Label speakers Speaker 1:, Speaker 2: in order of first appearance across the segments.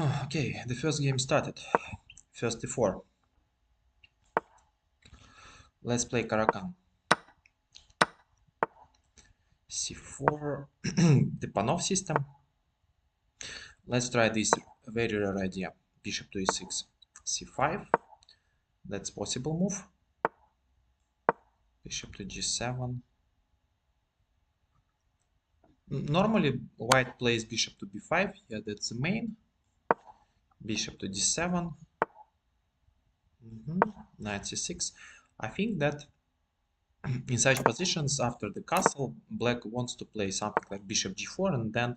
Speaker 1: Oh, okay, the first game started. First d4. Let's play Karakan. c4, the Panov system. Let's try this very rare idea. Bishop to e6, c5. That's possible move. Bishop to g7. Normally, white plays bishop to b5. Yeah, that's the main. Bishop to d7. Knight c6. I think that in such positions, after the castle, black wants to play something like bishop g4 and then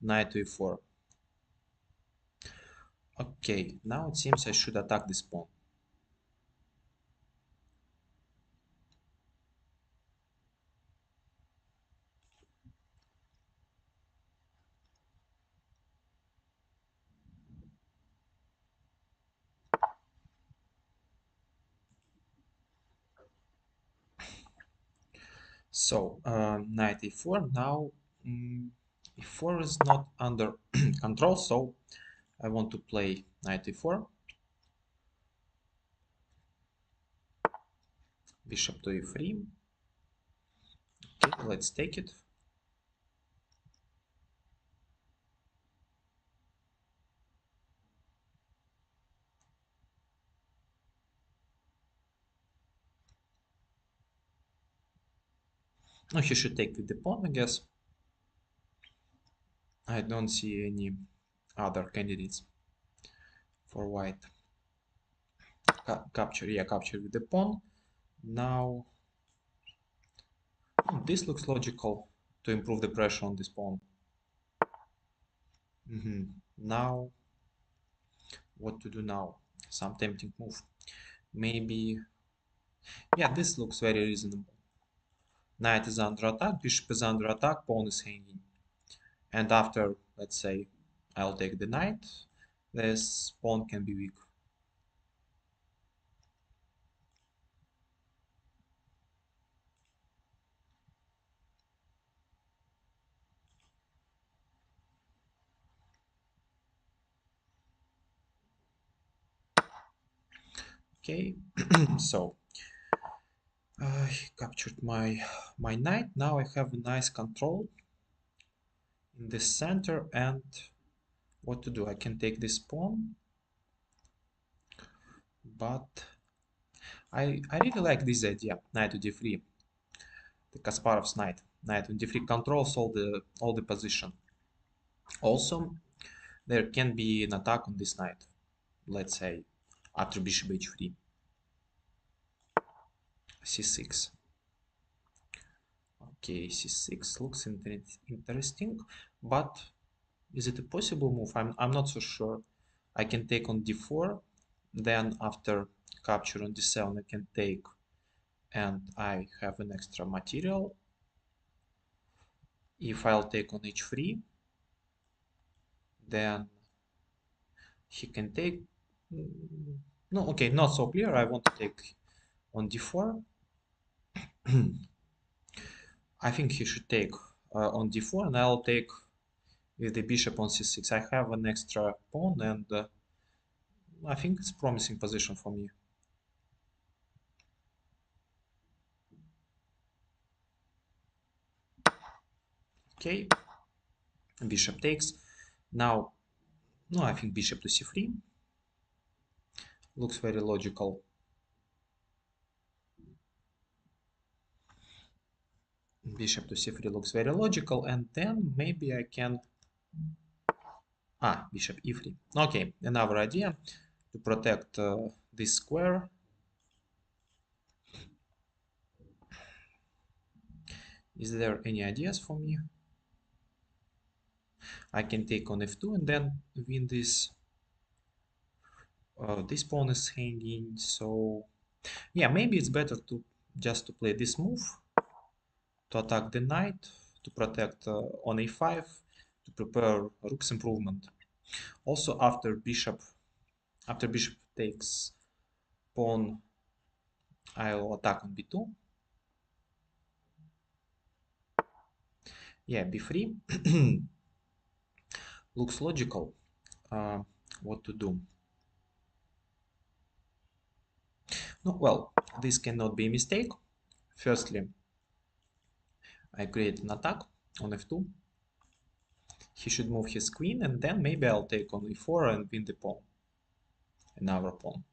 Speaker 1: knight to e4. Okay, now it seems I should attack this pawn. So, knight e4. Now, e4 is not under control, so I want to play knight e4. Bishop to e3. Okay, let's take it. No, he should take with the pawn, I guess. I don't see any other candidates for white. Capture, yeah, capture with the pawn. Now, this looks logical to improve the pressure on this pawn. Now, what to do now? Some tempting move. Maybe, yeah, this looks very reasonable. Knight is under attack, bishop is under attack, pawn is hanging. And after, let's say, I'll take the knight, this pawn can be weak. Okay, so I captured my knight. Now I have a nice control in the center, and what to do? I can take this pawn, but I really like this idea, knight to d3. The Kasparov's knight. Knight on d3 controls all the position. Also, there can be an attack on this knight. Let's say after bishop h3, c6. Okay, c6 looks interesting, but is it a possible move? I'm not so sure. I can take on d4, then after capture on d7 I can take, and I have an extra material. If I'll take on h3, then he can take. No, okay, not so clear. I want to take on d4. I think he should take on d4, and I'll take with the bishop on c6. I have an extra pawn, and I think it's a promising position for me. Okay, bishop takes. Now, no, I think bishop to c3 looks very logical. Bishop to c3 looks very logical, and then maybe I can... bishop e3. Okay, another idea to protect this square. Is there any ideas for me? I can take on f2 and then win this. This pawn is hanging, so yeah, maybe it's better to just to play this move to attack the knight, to protect on a5, to prepare rook's improvement. Also, after bishop takes pawn, I'll attack on b2. Yeah, b3 looks logical. What to do? No, well, this cannot be a mistake. Firstly, I create an attack on f2. He should move his queen, and then maybe I'll take on e4 and win the pawn. Another pawn.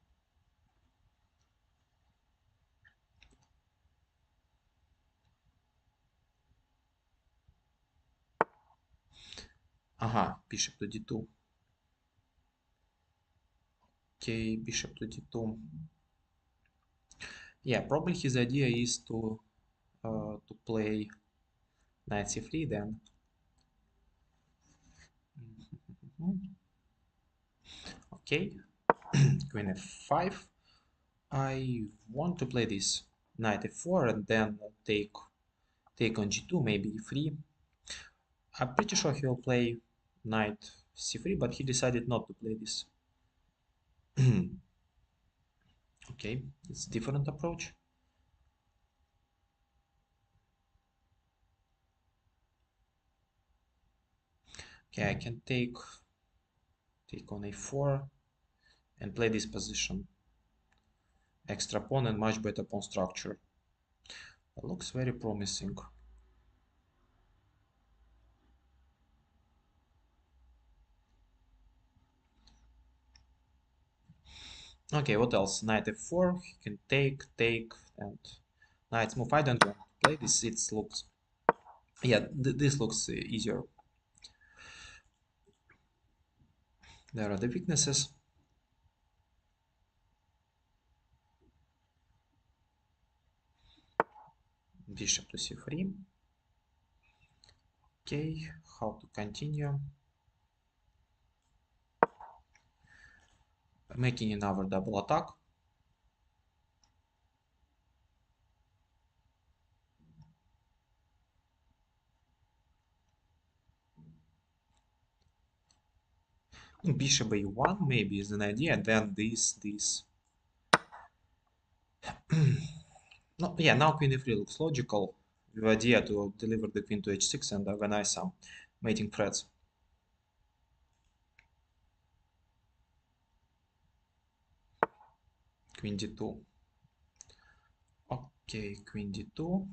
Speaker 1: Aha, bishop to d2. Okay, bishop to d2. Yeah, probably his idea is to play knight c3 then. Okay, queen f5. I want to play this knight f4 and then take on g2, maybe e3. I'm pretty sure he'll play knight c3, but he decided not to play this. Okay, it's a different approach. Okay, I can take on a4 and play this position. Extra pawn and much better pawn structure. It looks very promising. Okay, what else? Knight f4, he can take, and knight's move. I don't want to play this. It looks, yeah, this looks easier. There are the weaknesses. Bishop to c3. Okay, how to continue? Making another double attack. Bishop a1 maybe is an idea, and then this. No, yeah, now queen e3 looks logical. The idea to deliver the queen to h6 and organize some mating threats. Queen d2. Okay, queen d2.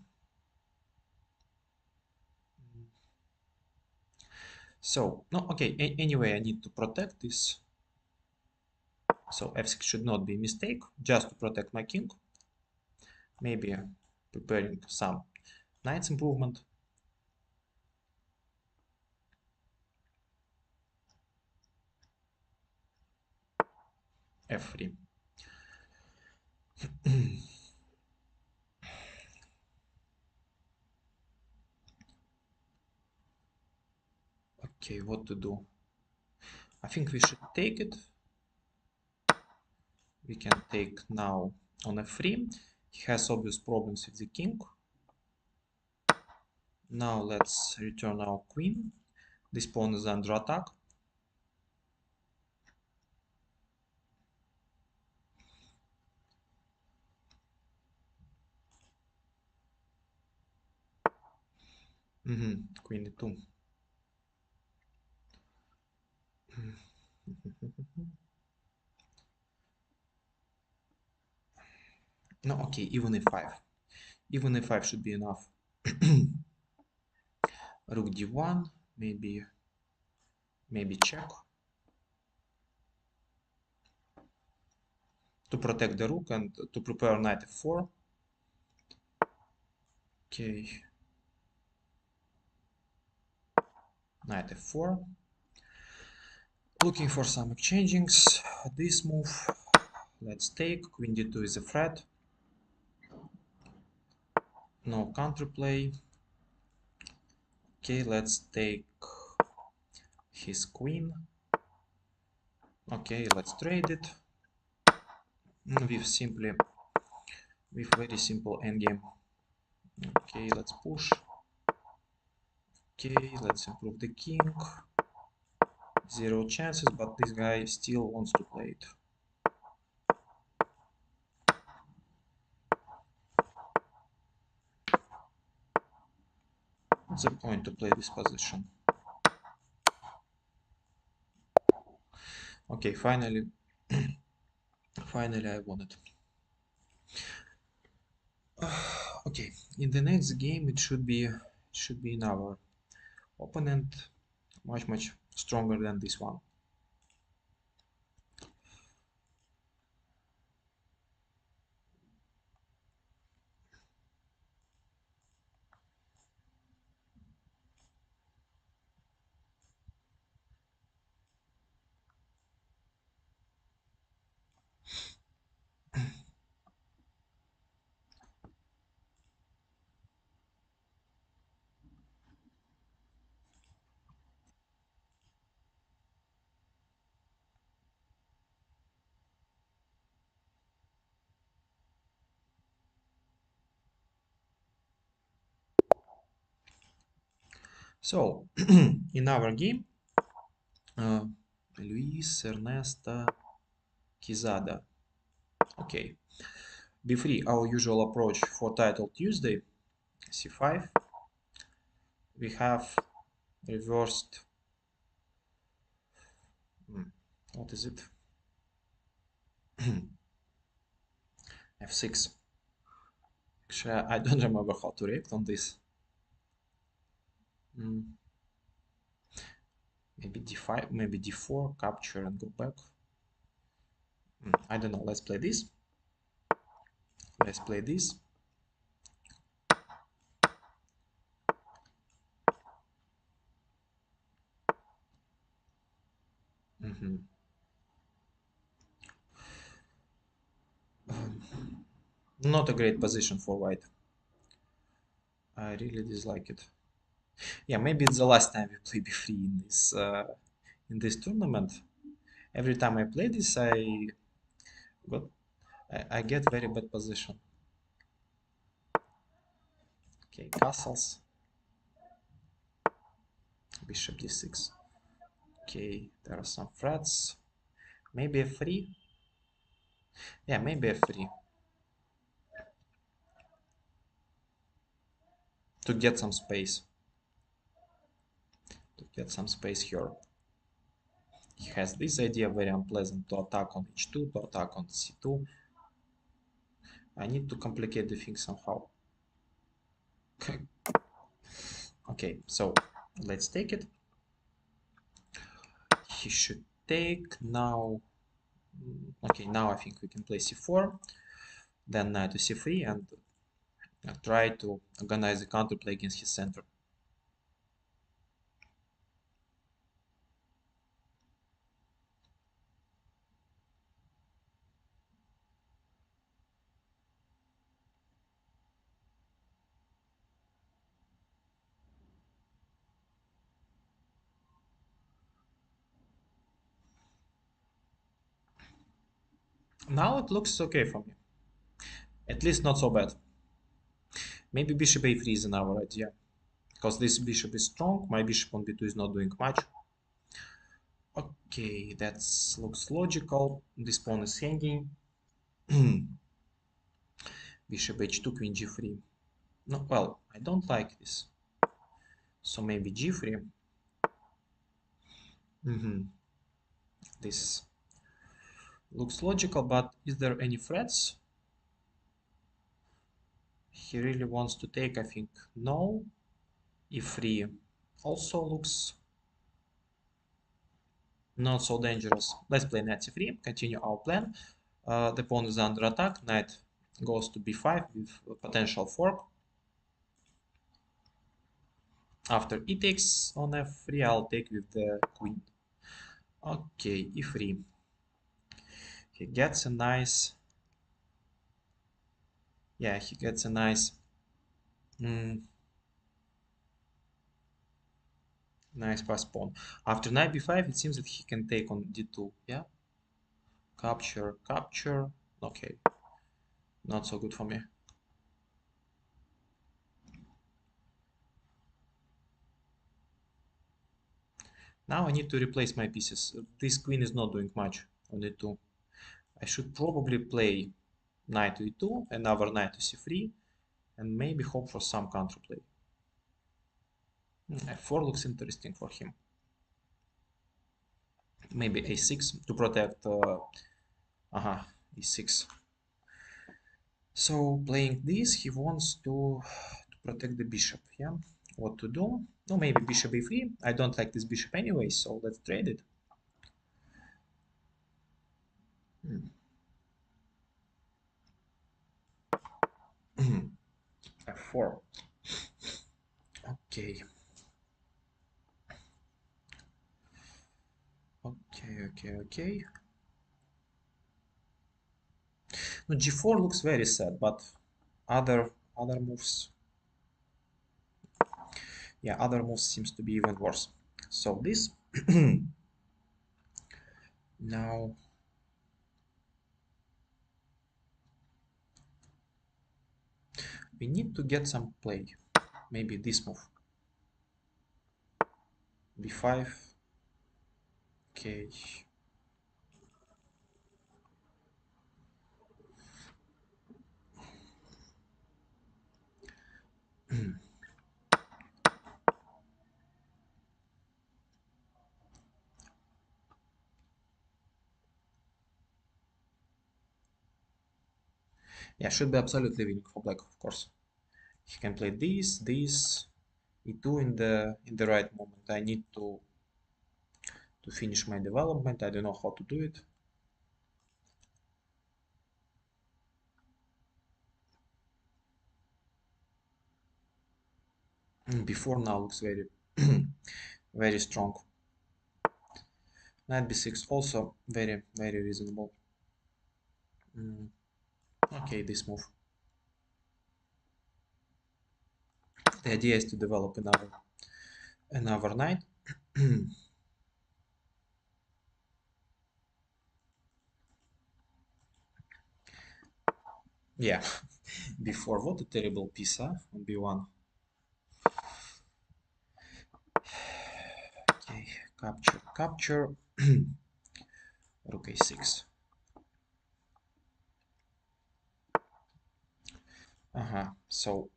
Speaker 1: So, no, okay, anyway, I need to protect this. So f6 should not be a mistake, just to protect my king. Maybe preparing some knight's improvement. f3. Okay, what to do? I think we should take it. We can take now on f3. He has obvious problems with the king. Now let's return our queen. This pawn is under attack. Queen e2. No, okay, even e5. Even e5 should be enough. Rook d1, maybe check. To protect the rook and to prepare knight f4. Okay. Knight f4. Looking for some exchangings. This move. Let's take. Queen d2 is a threat. No counterplay. Okay, let's take his queen. Okay, let's trade it. With very simple endgame. Okay, let's push. Okay, let's improve the king. Zero chances, but this guy still wants to play it. What's the point to play this position? Okay, finally, finally I won it. Okay, in the next game it should be in our opponent, much stronger than this one. So in our game, uh, Luis Ernesto Quezada. Okay, b3, our usual approach for title Tuesday. c5. We have reversed. What is it? f6. Actually, I don't remember how to react on this. Maybe d5, maybe d4, capture and go back. I don't know. Let's play this. Let's play this. Not a great position for white. I really dislike it. Yeah, maybe it's the last time we play b3 in this tournament. Every time I play this, got I get very bad position. Okay, castles. Bishop d6. Okay, there are some threats. Maybe f3. Yeah, maybe f3 to get some space. To get some space here. He has this idea, very unpleasant, to attack on h2, to attack on c2. I need to complicate the thing somehow. Okay, so let's take it. He should take now. Okay, now I think we can play c4, then knight to c3, and try to organize the counterplay against his center. Now it looks okay for me. At least not so bad. Maybe bishop a3 is another idea. Because this bishop is strong, my bishop on b2 is not doing much. Okay, that looks logical. This pawn is hanging. Bishop h2, queen g3. No, well, I don't like this. So maybe g3. This looks logical, but is there any threats? He really wants to take, I think. No. e3 also looks not so dangerous. Let's play knight c3, continue our plan. The pawn is under attack. Knight goes to b5 with a potential fork. After e takes on f3, I'll take with the queen. Okay, e3. He gets a nice... Yeah, he gets a nice... nice pass pawn. After knight b5, it seems that he can take on d2. Yeah? Capture, capture. Okay. Not so good for me. Now I need to replace my pieces. This queen is not doing much on e2. I should probably play knight to e2, another knight to c3, and maybe hope for some counterplay. F4 looks interesting for him. Maybe a6 to protect e6. So playing this, he wants to protect the bishop. Yeah, what to do? No, maybe bishop e3. I don't like this bishop anyway, so let's trade it. f4. Okay. Okay. No, g4 looks very sad, but other moves, yeah, other moves seems to be even worse. So this now we need to get some play. Maybe this move, b5. Okay. Yeah, should be absolutely winning for black, of course. He can play this, e2 in the right moment. I need to finish my development. I don't know how to do it. Before now looks very very strong. Knight b6 also very reasonable. Okay, this move. The idea is to develop another knight. Yeah, before, what a terrible piece, huh? On b1. Okay, capture. Rook a6. So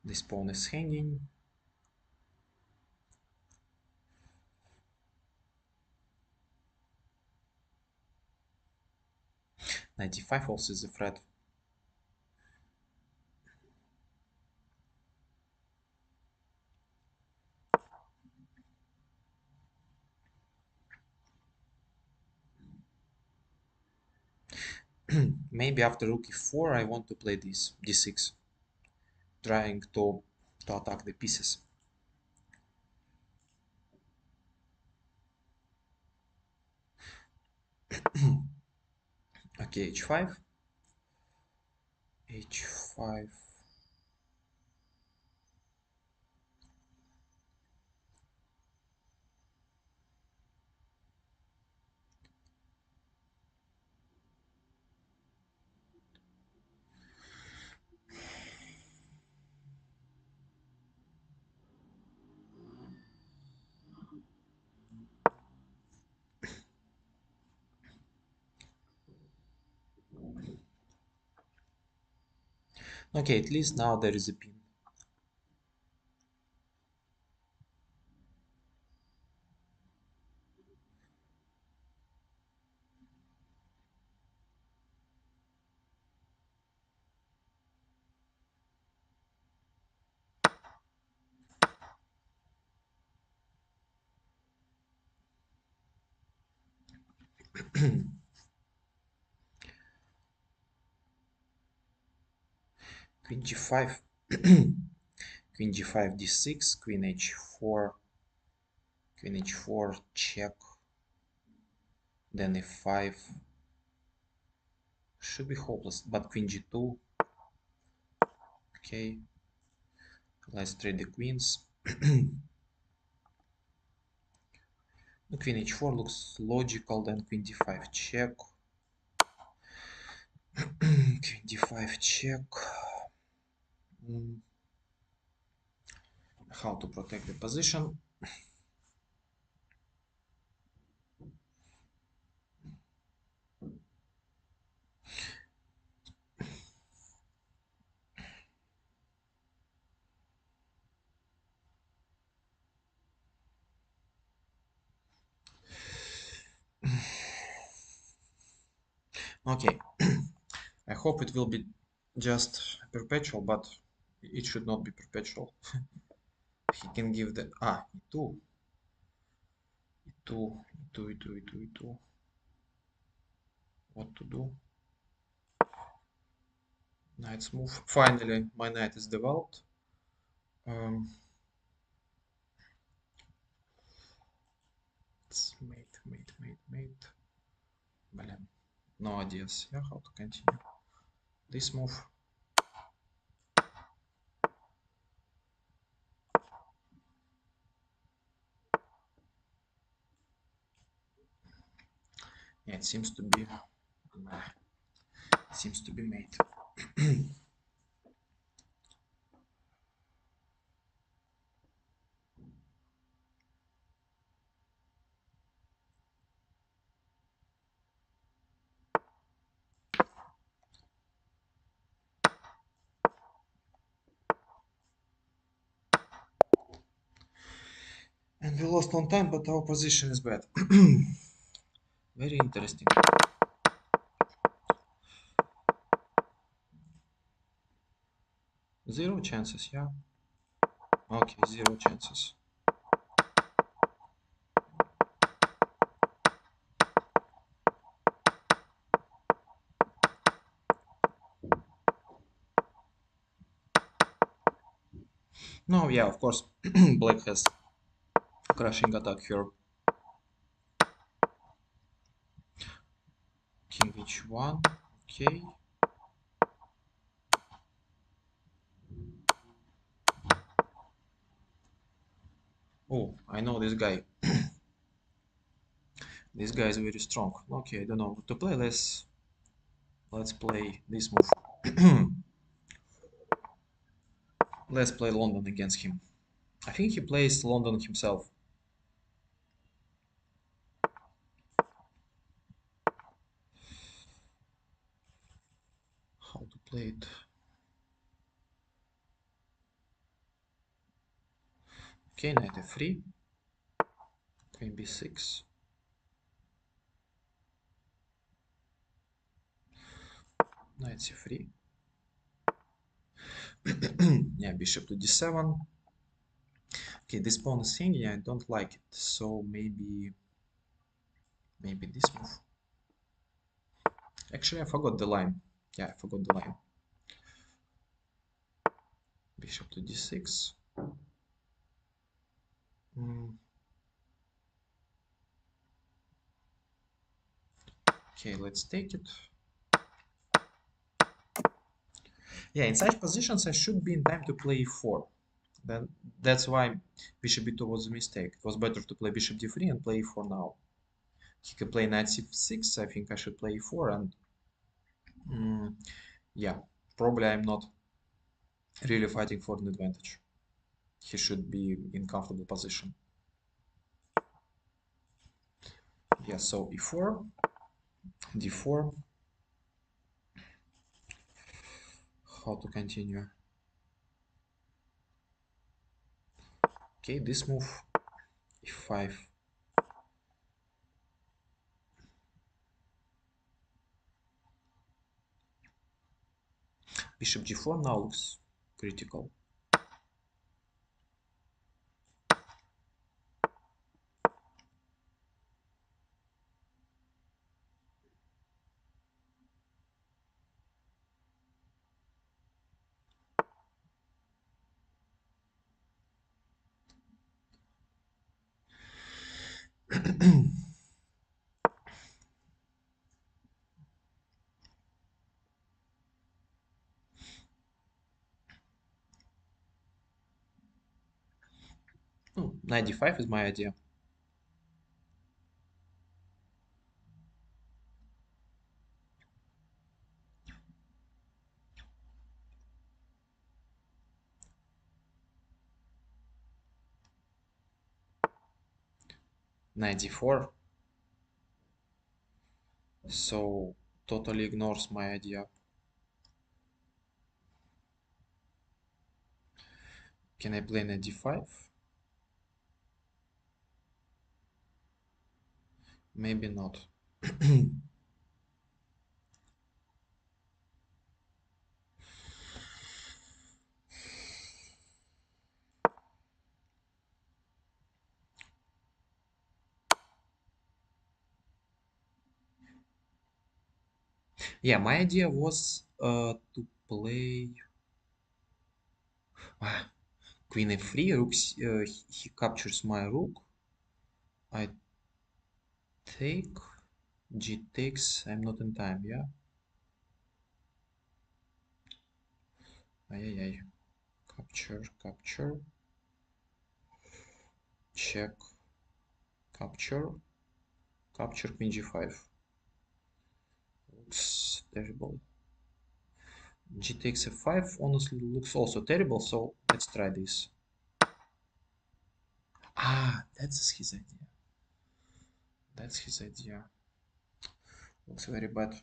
Speaker 1: this pawn is hanging. Knight d5 also is a threat. Maybe after rook e4 I want to play this d6, trying to attack the pieces. Okay, h5. h5. Okay, at least now there is a pin. Queen g5. Queen g5 d6, queen h4, queen h4 check, then f5. Should be hopeless, but queen g2. Okay, let's trade the queens. Queen h4 looks logical, then queen d5 check. Queen d5 check. How to protect the position? Okay, I hope it will be just perpetual, but it should not be perpetual. He can give the e2, e2, e2, e2, e2, e2. What to do? Knight's move. Finally, my knight is developed. It's mate, mate, mate, mate. Блин, no ideas. Yeah, how to continue this move. Yeah, it seems to be mate. And we lost on time, but our position is bad. Very interesting. Zero chances, yeah. Okay, zero chances. No, yeah, of course, black has crushing attack here. King h1, okay. Oh, I know this guy. This guy is very strong. Okay, I don't know what to play. Let's play this move. Let's play London against him. I think he plays London himself. How to play it? Okay, knight f3, queen b6. Knight c3. Yeah, bishop to d7. Okay, this pawn is hanging. I don't like it, so maybe this move. Actually, I forgot the line. Yeah, I forgot the line. Bishop to d6. Okay, let's take it. Yeah, in such positions, I should be in time to play e4. Then that's why bishop b2 was a mistake. It was better to play bishop d3 and play e4 now. He can play knight c6. I think I should play e4 and yeah, probably I'm not really fighting for an advantage. He should be in comfortable position. Yeah, so e4, d4. How to continue? Okay, this move, e5. Bishop g4 now looks critical. Oh, knight d5 is my idea. Knight d4. So totally ignores my idea. Can I play knight d5? Maybe not. Yeah, my idea was to play ah, queen f3. He captures my rook. I take g takes. I'm not in time. Yeah. Ay, ay, ay. Capture, capture, check, capture, capture queen g5. Looks terrible. G takes f5 honestly looks also terrible, so let's try this. Ah, that's his idea. That's his idea. Looks very bad.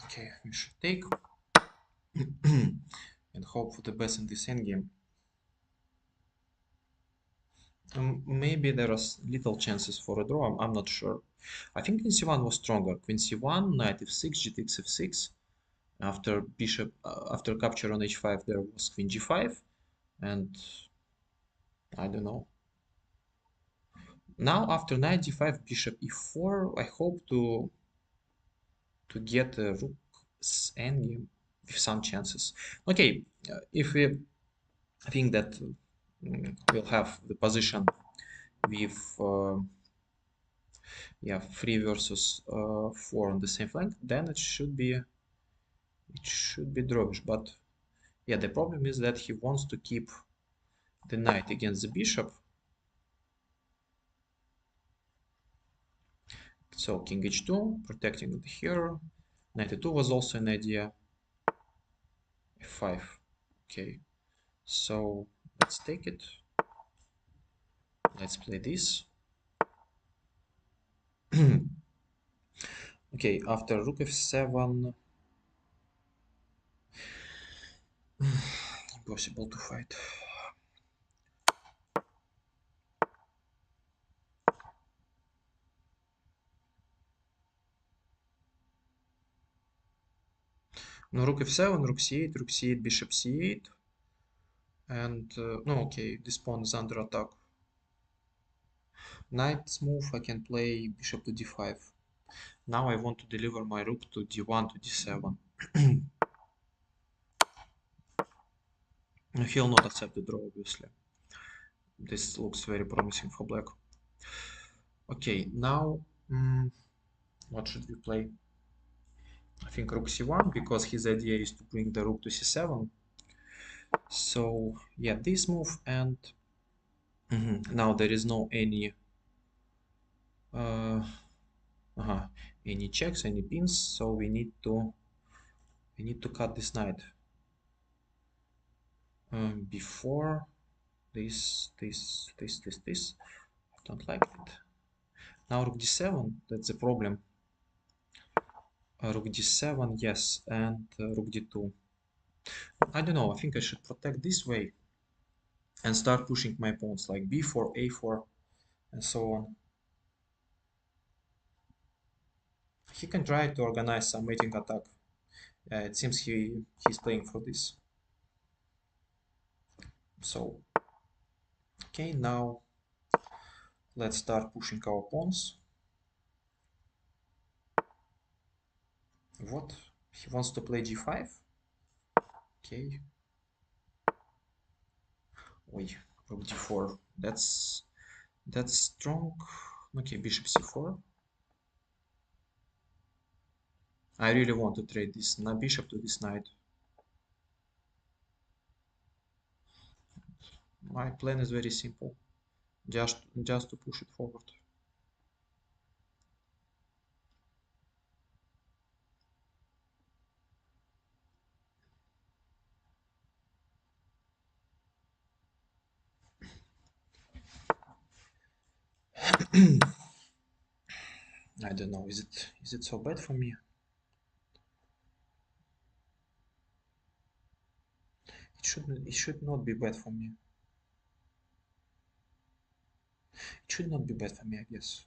Speaker 1: Okay, we should take and hope for the best in this endgame. Maybe there are little chances for a draw. I'm not sure. I think queen c1 was stronger. Queen c1, knight f6, g takes f6. After bishop, after capture on h5, there was queen g5, and I don't know. Now after knight d5, bishop e4, I hope to get a rook's endgame with some chances. Okay, if we think that we'll have the position with yeah 3 versus 4 on the same flank, then it should be drawish. But yeah, the problem is that he wants to keep the knight against the bishop. So king h2, protecting the hero. Knight e2 was also an idea. f5. Okay, so let's take it. Let's play this. Okay, after rook f7, impossible to fight. No, rook f7, rook c8, bishop c8. And no, okay, this pawn is under attack. Knight's move, I can play bishop to d5. Now I want to deliver my rook to d1 to d7. He'll not accept the draw, obviously. This looks very promising for black. Okay, now what should we play? I think rook c1, because his idea is to bring the rook to c7. So yeah, this move, and now there is no any uh, any checks, any pins, so we need to cut this knight before this. I don't like it. Now rook d7, that's the problem. Rook d7, yes, and rook d2. I don't know, I think I should protect this way and start pushing my pawns like b4, a4, and so on. He can try to organize some mating attack. It seems he's playing for this. So, okay, now let's start pushing our pawns. What? He wants to play g5? Okay. Oi, rook d4. That's strong. Okay, bishop c4. I really want to trade this bishop to this knight. My plan is very simple. Just to push it forward. I don't know. Is it so bad for me? It should not be bad for me. It should not be bad for me, I guess.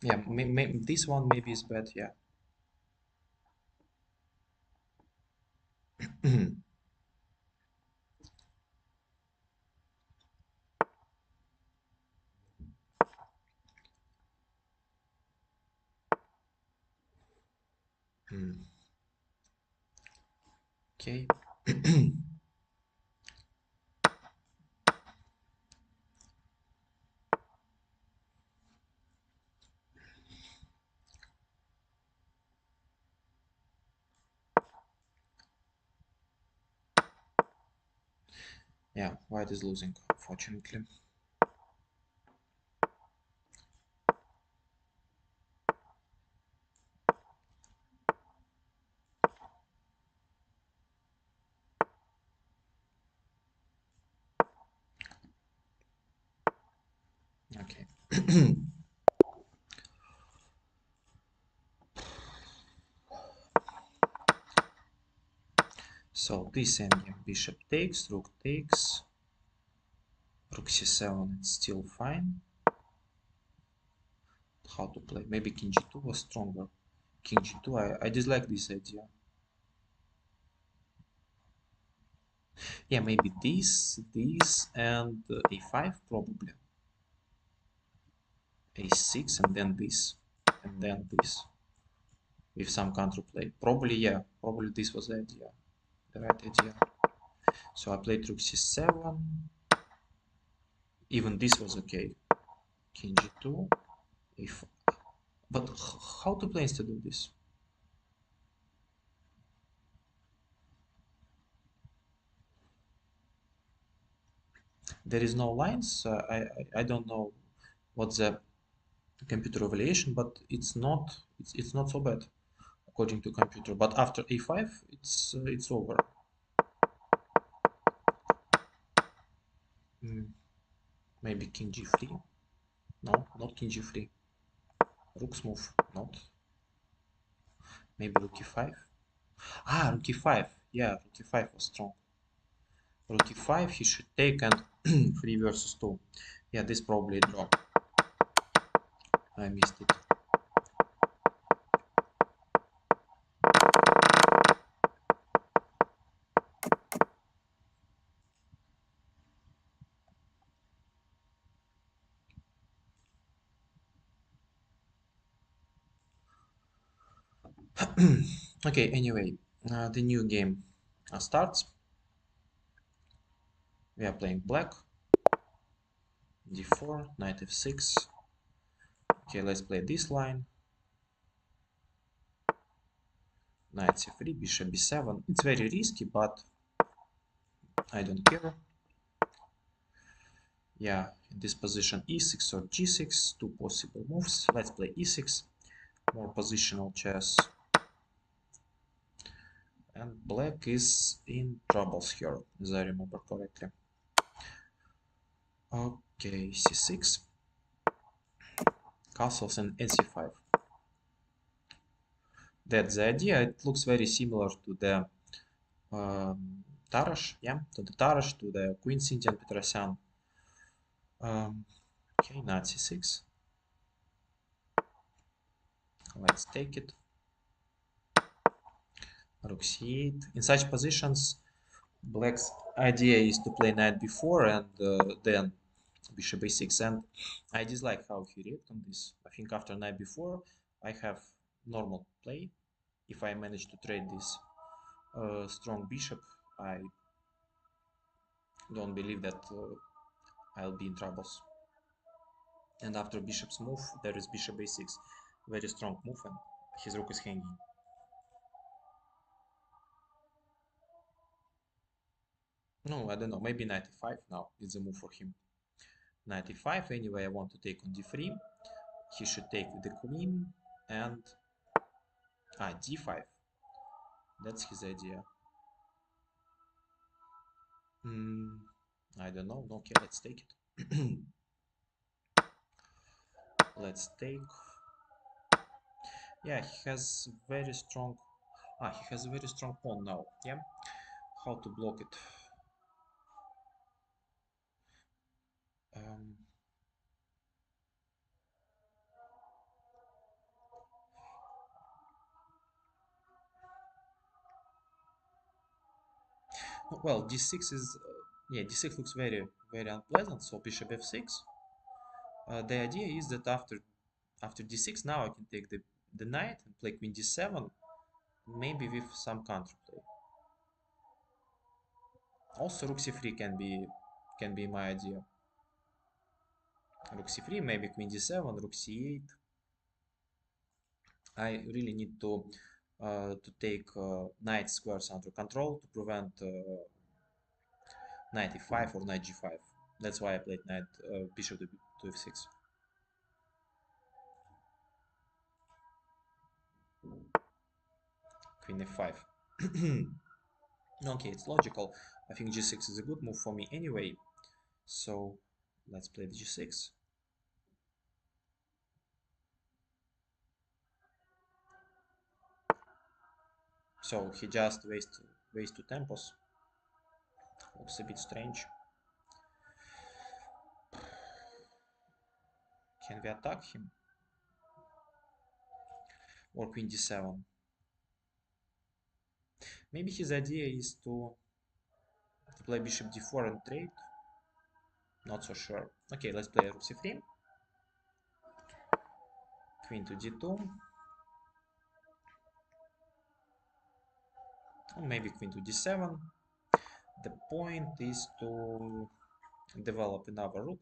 Speaker 1: Yeah, this one maybe is bad. Yeah. Hmm. Okay. Yeah, white is losing, unfortunately. Okay. So this endgame, bishop takes, rook takes, rook c7, it's still fine. How to play? Maybe king g2 was stronger. King g2, I dislike this idea. Yeah, maybe this, and a5 probably. A6 and then this, and then this. With some counterplay. Probably, yeah, probably this was the idea. The right idea. So I played rook c7. Even this was okay. King g2. If, but how to play instead of this? There is no lines. I don't know what's the computer evaluation, but it's not so bad according to computer. But after a5, it's over. Mm, maybe king g3. No, not king g3. Rook's move. Not. Maybe rook e5. Ah, rook e5. Yeah, rook e5 was strong. Rook e5, he should take and 3 versus 2. Yeah, this probably a draw. I missed it. Okay, anyway, the new game starts. We are playing black. d4, knight f6. Okay, let's play this line. Knight c3, bishop b7. It's very risky, but I don't care. Yeah, in this position e6 or g6, two possible moves. Let's play e6, more positional chess. And black is in troubles here, as I remember correctly. Okay, c6, castles and c5. That's the idea. It looks very similar to the Tarash, yeah, to the Tarash, to the Queen Indian Petrosyan. Okay, knight c6. Let's take it. Rook c8. In such positions, black's idea is to play knight b4 and then bishop a6. And I dislike how he reacted on this. I think after knight b4, I have normal play. If I manage to trade this strong bishop, I don't believe that I'll be in troubles. And after bishop's move, there is bishop a6. Very strong move, and his rook is hanging. No, I don't know. Maybe knight e5 now is the move for him. Knight e5. Anyway, I want to take on d3. He should take with the queen and d5. That's his idea. Hmm, I don't know. Okay, let's take it. Let's take. Yeah, he has very strong. He has a very strong pawn now. Yeah, how to block it? Um, Well, d6 is yeah, d6 looks very unpleasant. So bishop f6. The idea is that after d6, now I can take the knight and play queen d7, maybe with some counterplay. Also, rook c3 can be my idea. Rook c3, maybe queen d7, rook c8. I really need to take knight squares under control to prevent knight e5 or knight g5. That's why I played knight bishop to f6. Queen f5. Okay, it's logical. I think g6 is a good move for me anyway. So let's play the g6. So he just wastes two tempos. Looks a bit strange. Can we attack him? Or queen d7? Maybe his idea is to play bishop d4 and trade. Not so sure. Okay, let's play rook c3. Queen to d2. Or maybe queen to d7. The point is to develop another rook.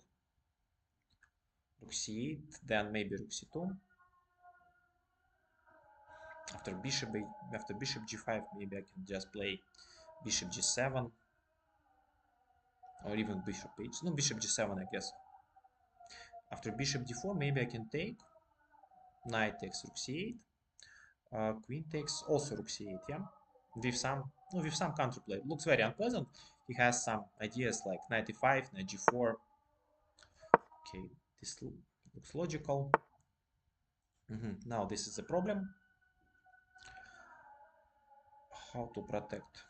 Speaker 1: Rook c8, then maybe rook c2. After bishop g5, maybe I can just play bishop g7 or even bishop h. No, bishop g7, I guess. After bishop d4, maybe I can take knight takes rook c8. Queen takes also rook c8. Yeah, with some counterplay. Looks very unpleasant. He has some ideas like knight e5, knight g4. Okay, this looks logical. Now this is a problem. How to protect?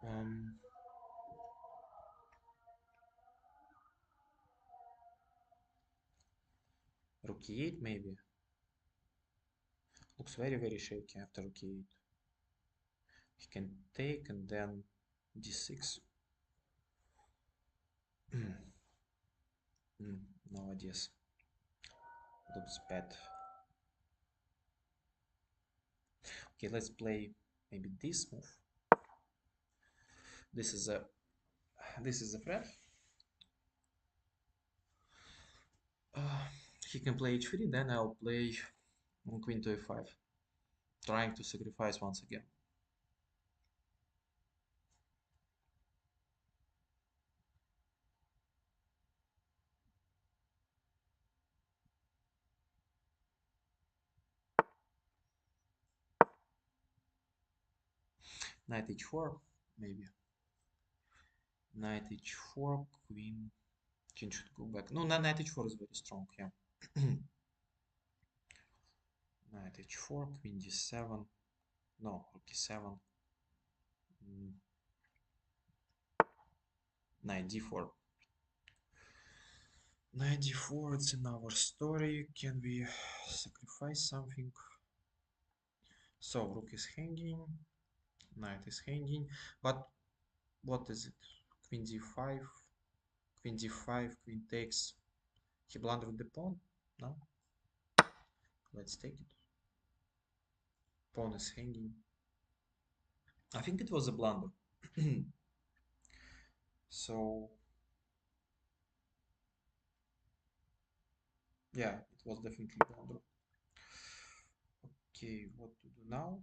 Speaker 1: Um, Rook e8 maybe. Looks very shaky after rook e8. He can take and then d6. No ideas. Looks bad. Okay, let's play maybe this move. This is a threat. He can play h3, then I'll play queen to a5, trying to sacrifice once again. Knight h4, maybe. Knight h4, queen. King should go back. No, knight h4 is very strong, yeah. Knight h4, queen d7. No, rook e7. Knight d4. Knight d4, it's another story. Can we sacrifice something? So, rook is hanging. Knight is hanging. But what is it? Queen d5. Queen d5, queen takes. He blundered the pawn? No? Let's take it. Pawn is hanging. I think it was a blunder. So, yeah, it was definitely a blunder. Okay, what to do now?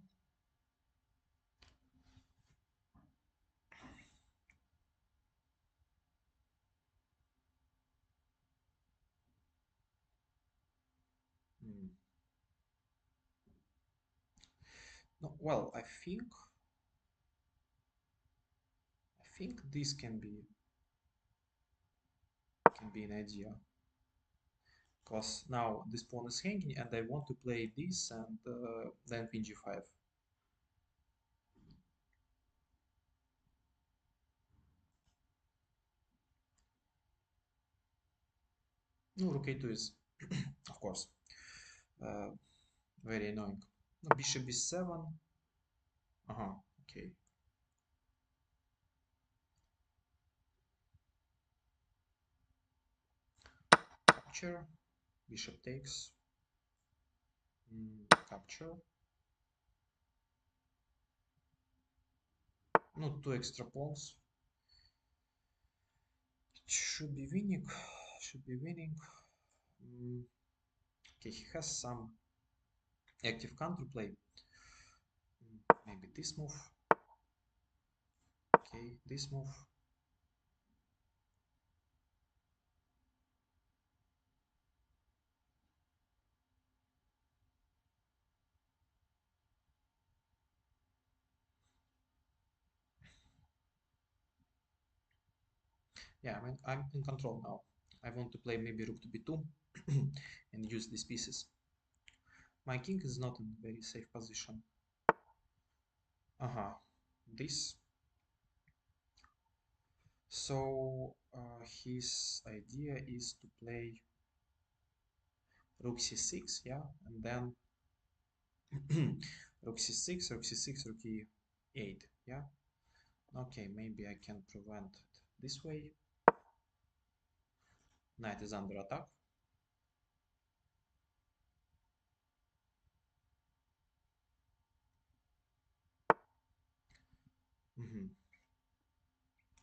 Speaker 1: Hmm. No, well, I think this can be an idea, because now this pawn is hanging and I want to play this and then queen g5. No, rook a2 is, of course, uh, very annoying. No, bishop b7. Okay. Capture. Bishop takes. Capture. No, two extra pawns. Should be winning. Should be winning. Okay, he has some active counterplay. Maybe this move. Okay, this move. Yeah, I mean, I'm in control now. I want to play maybe rook to b2 and use these pieces. My king is not in a very safe position. This. So his idea is to play rook c6, yeah, and then rook c6, rook c6, rook e8, yeah. Okay, maybe I can prevent it this way. Knight is under attack.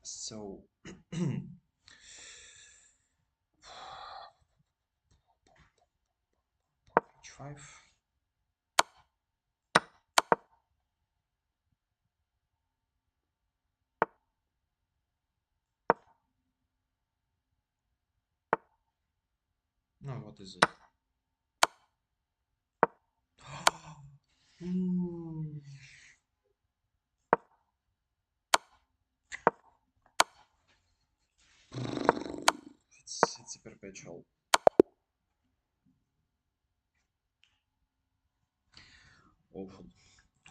Speaker 1: So h5. No, what is it? It's a perpetual. Awful.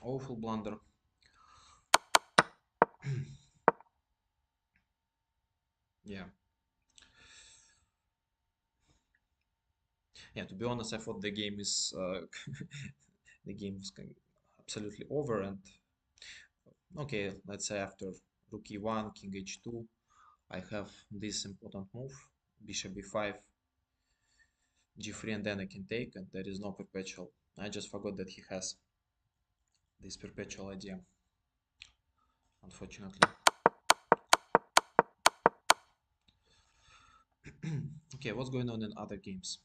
Speaker 1: Awful blunder. Yeah. Yeah, to be honest, I thought the game is the game is absolutely over. And okay, let's say after rook e1, king h2, I have this important move, bishop b5, g3, and then I can take, and there is no perpetual. I just forgot that he has this perpetual idea, unfortunately. Okay, what's going on in other games?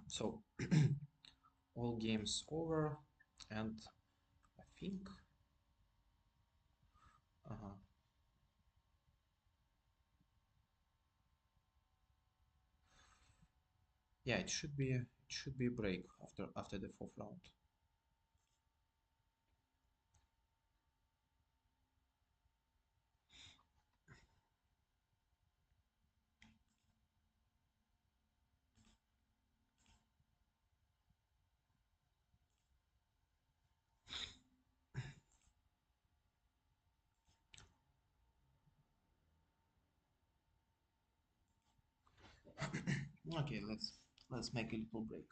Speaker 1: So all games over, and I think uh, yeah, it should be a break after the fourth round. Okay, let's make a little break.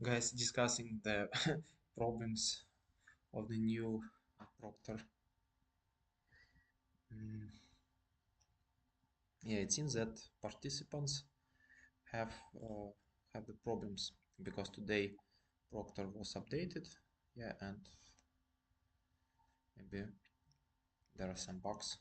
Speaker 1: Guys, discussing the problems of the new Proctor. Mm, yeah, it seems that participants have have the problems because today Proctor was updated. Yeah, and maybe there are some bugs.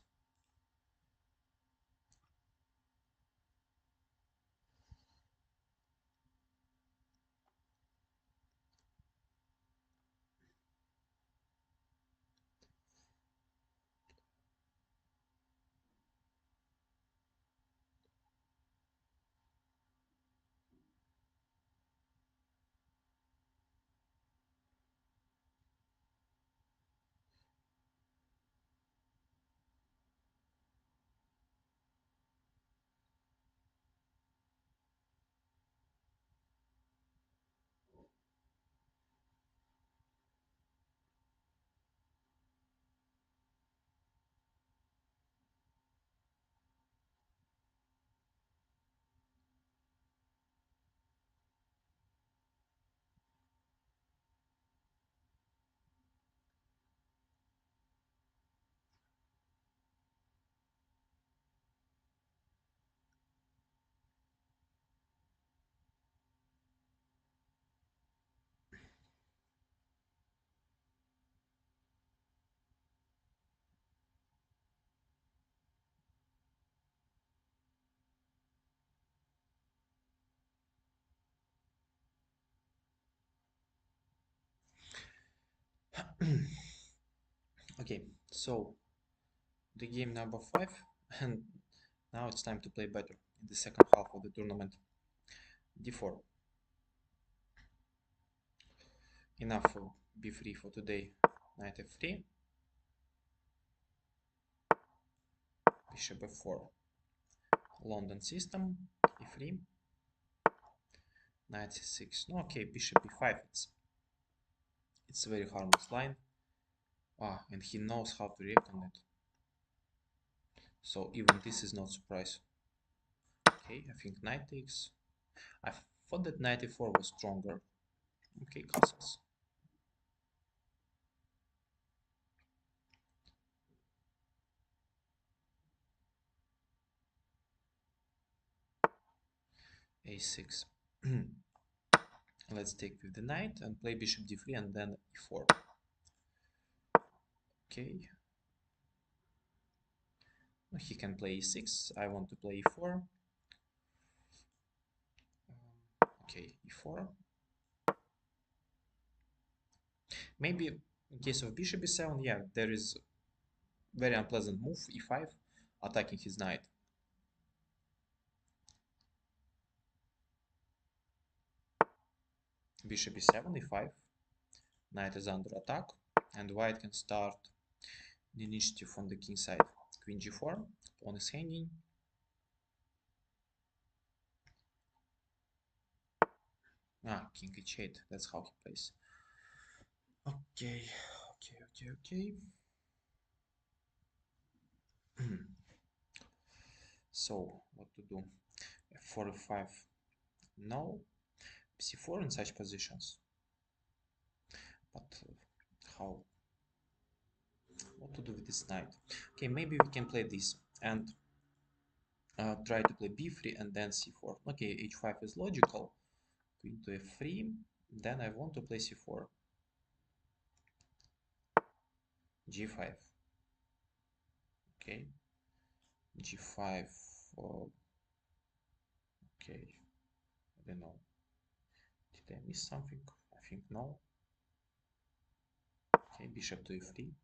Speaker 1: Okay, so the game number 5, and now it's time to play better in the second half of the tournament. D4. Enough for B3 for today. Knight F3, Bishop F4. London system, E3, Knight C6. No, okay, Bishop B5. It's a very harmless line. Ah, and he knows how to react on it. So even this is not surprise. Okay, I think knight takes. I thought that knight e4 was stronger. Okay, castles. A6. Let's take with the knight and play bishop d3 and then e4. Okay. He can play e6. I want to play e4. Okay, e4. Maybe in case of bishop e7, yeah, there is very unpleasant move, e5, attacking his knight. Bishop e7, e5. Knight is under attack, and white can start the initiative on the king side. Queen g4, pawn is hanging. Ah, king h8, that's how he plays. Okay, okay. So, what to do? F4, f5, no. c4 in such positions. But how? What to do with this knight? Okay, maybe we can play this and try to play b3 and then c4. Okay, h5 is logical. Queen to f3. Then I want to play c4. g5. Okay. g5. Okay. I don't know. Did I miss something? I think no. Okay, bishop to e3.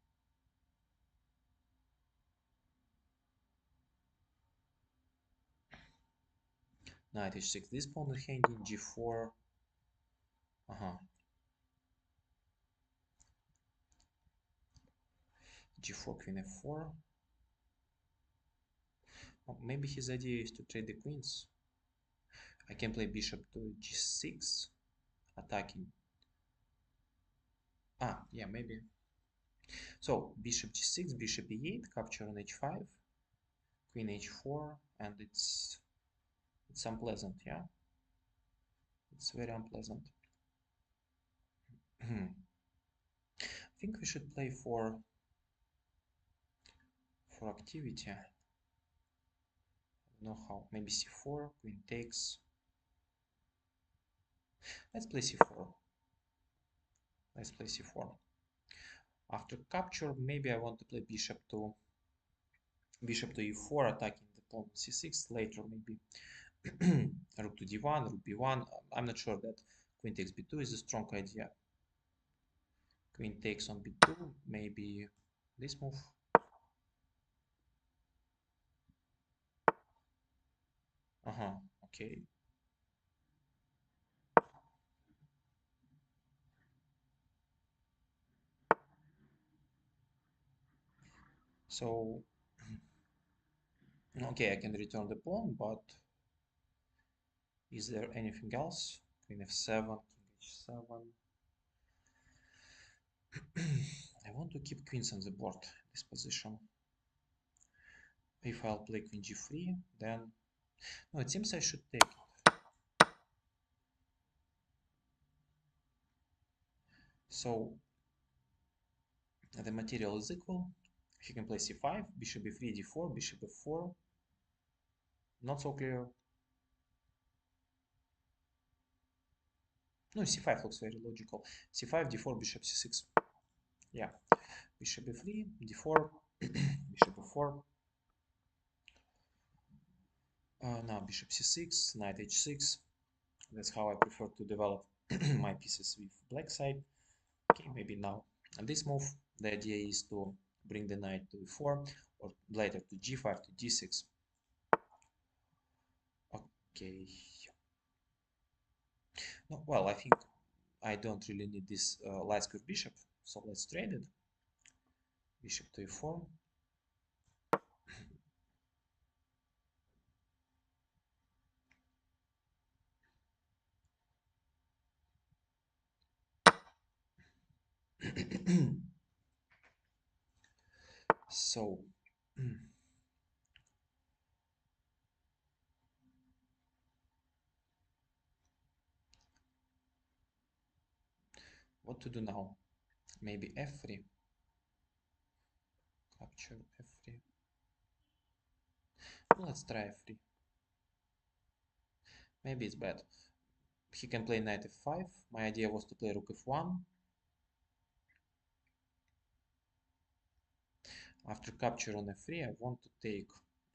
Speaker 1: Knight h6. This pawn is hanging. G4. G4, queen f4. Oh, maybe his idea is to trade the queens. I can play bishop to g6, attacking. Ah, yeah, maybe. So bishop g6, bishop e8, capture on h5, queen h4, and it's unpleasant, yeah. It's very unpleasant. I think we should play for activity. I don't know how. Maybe c4, queen takes. Let's play c4. Let's play c4. After capture, maybe I want to play bishop to e4, attacking the pawn c6. Later, maybe rook to d1, rook b1. I'm not sure that queen takes b2 is a strong idea. Queen takes on b2, maybe this move. Okay. So, okay, I can return the pawn, but is there anything else? Queen f7, king h7. I want to keep queens on the board in this position. If I'll play queen g3, then... No, it seems I should take it. So, the material is equal. He can play c5, bishop b3, d4, bishop f4. Not so clear. No, c5 looks very logical. c5, d4, bishop c6. Yeah, bishop b3, d4, bishop f4. Now bishop c6, knight h6. That's how I prefer to develop my pieces with black side. Okay, maybe now. And this move, the idea is to bring the knight to e4 or later to g5 to d6. Okay. No, well, I think I don't really need this light square bishop, so let's trade it. Bishop to e4. So, what to do now? Maybe f3. Capture f3. Let's try f3. Maybe it's bad. He can play knight f5. My idea was to play rook f1. After capture on f3, I want to take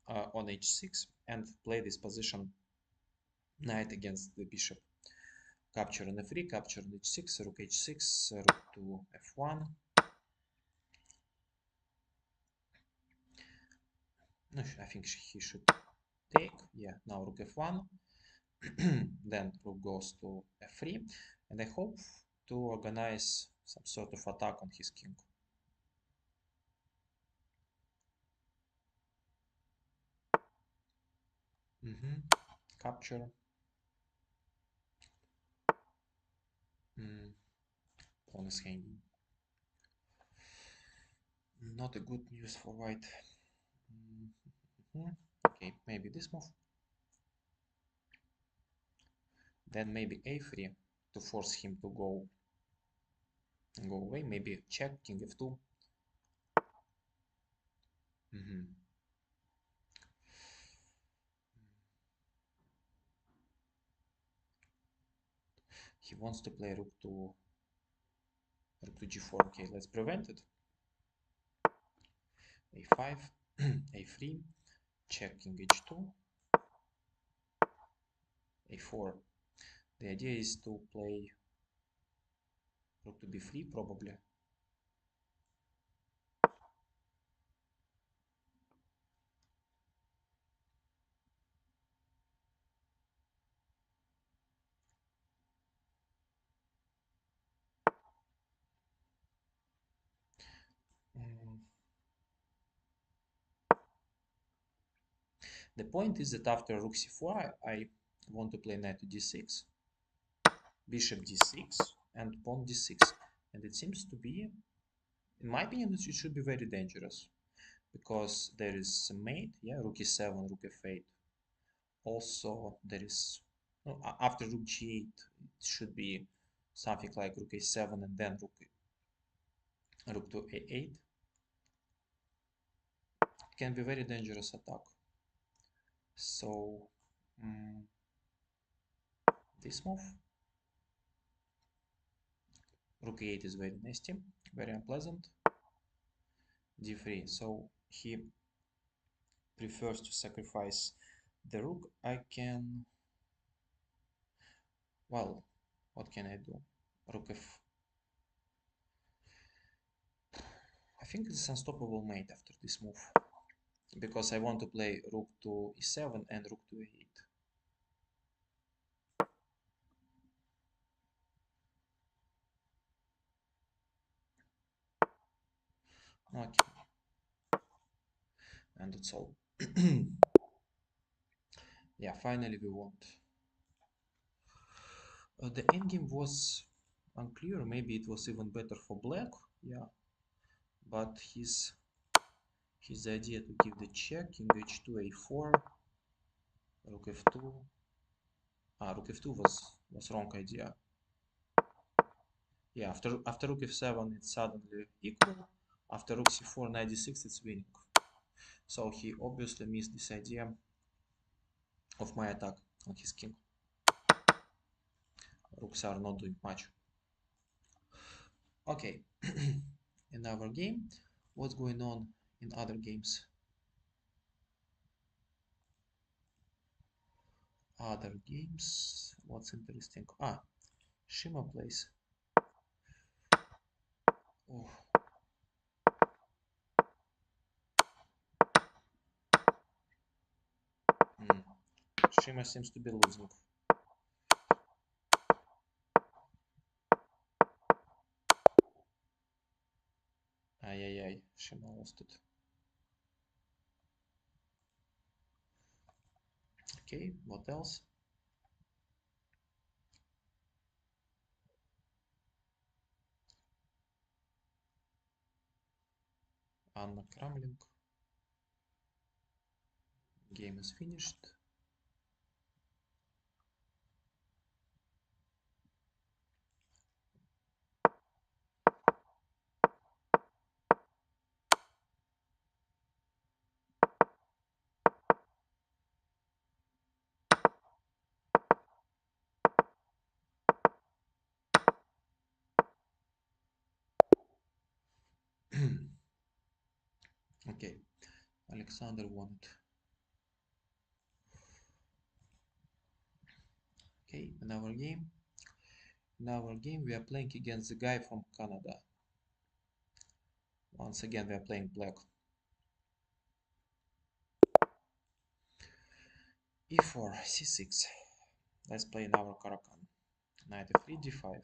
Speaker 1: on h6 and play this position knight against the bishop. Capture on f3, capture on h6, rook h6, rook to f1. No, I think he should take. Yeah, now rook f1. Then rook goes to f3. And I hope to organize some sort of attack on his king. Capture. Pawn is hanging. Not a good news for white. Okay, maybe this move. Then maybe a3 to force him to go away. Maybe check, king f2. He wants to play rook to g4. Okay, let's prevent it. a5, a3, check, king h2, a4. The idea is to play rook to b3 probably. The point is that after rook c4, I want to play knight to d6, bishop d6, and pawn d6. And it seems to be, in my opinion, it should be very dangerous. Because there is a mate, yeah, rook e7, rook f8. Also, there is, no, after rook g8, it should be something like rook a7 and then rook to a8 can be very dangerous attack. So this move, rook a8 is very nasty, very unpleasant. d3, so he prefers to sacrifice the rook. I can, well, what can I do? Rook f. I think it's unstoppable mate after this move, because I want to play rook to e7 and rook to a8. Okay, and that's all. Yeah, finally we won. The endgame was unclear. Maybe it was even better for black. Yeah, but his idea to give the check, king h2, a4, rook f2. Rook f2 was wrong idea. Yeah, after rook f7 it's suddenly equal. After rook c4, knight d6 it's winning. So he obviously missed this idea of my attack on his king. Rooks are not doing much. Okay, in our game, what's going on in other games? Other games, what's interesting? Shima plays. Oh. Shima seems to be losing. Ay, Shima lost it. Okay, what else? Anna Kramling. Game is finished. Okay, Alexander won it. Okay, in our game we are playing against the guy from Canada. Once again we are playing black. e4, c6. Let's play in our Karakan. Knight f3, d5.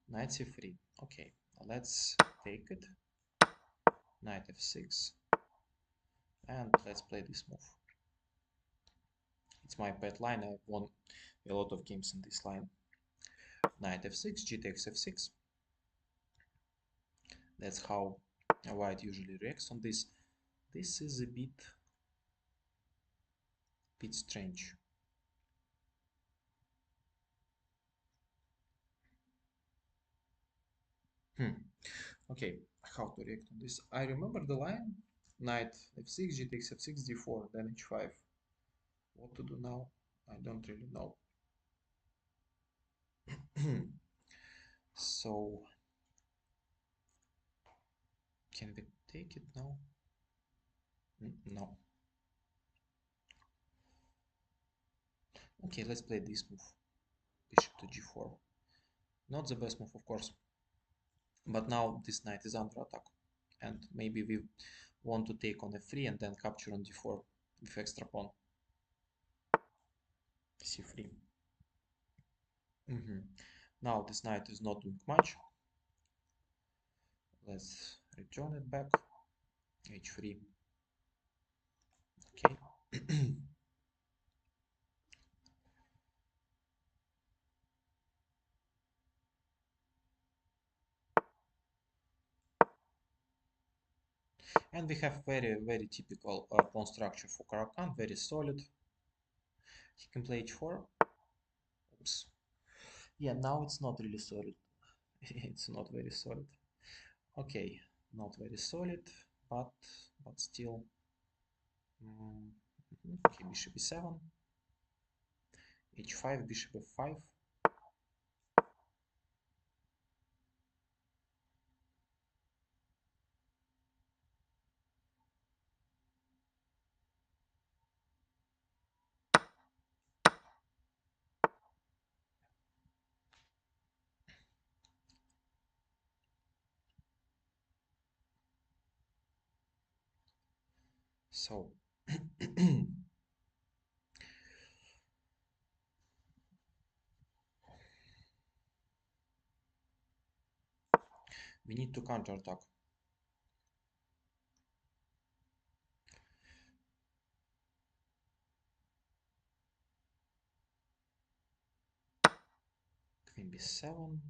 Speaker 1: Knight c3. Okay, let's take it. Knight f6. And let's play this move. It's my pet line. I've won a lot of games in this line. Knight f6, g takes f6. That's how white usually reacts on this. This is a bit strange. Okay, how to react on this? I remember the line. Knight f6, g takes f6, d4, then h5. What to do now? I don't really know. So, can we take it now? No. Okay, let's play this move. Bishop to g4. Not the best move, of course. But now this knight is under attack. And maybe we want to take on f3 and then capture on d4 with extra pawn. c3. Now this knight is not doing much. Let's return it back. h3. Okay. And we have very typical pawn structure for Karakan, very solid. He can play h4. Oops. Yeah, now it's not really solid. It's not very solid. Okay, not very solid, but still. Okay, bishop e7, h5, bishop f5. So we need to counterattack. Queen b7.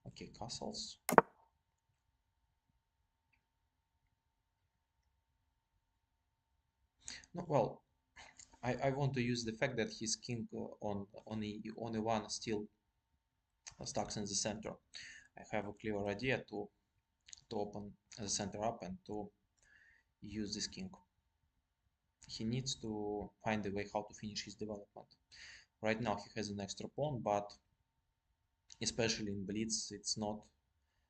Speaker 1: Okay, castles. No, well, I want to use the fact that his king on e1 still stuck in the center. I have a clear idea to open the center up and to use this king. He needs to find a way how to finish his development. Right now he has an extra pawn, but especially in Blitz, it's not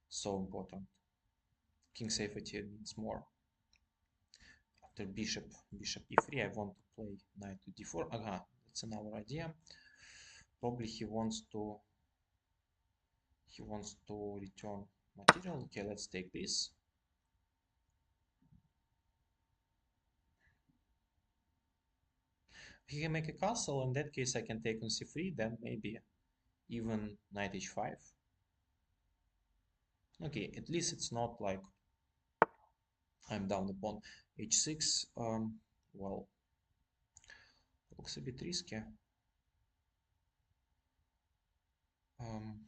Speaker 1: so important. King safety means more. After bishop e3, I want to play knight to d4. Aha, that's another idea. Probably he wants to return material. Okay, let's take this. He can make a castle. In that case, I can take on c3. Then maybe even knight h5. Okay, at least it's not like I'm down the pawn. h6. Well, looks a bit risky. Um,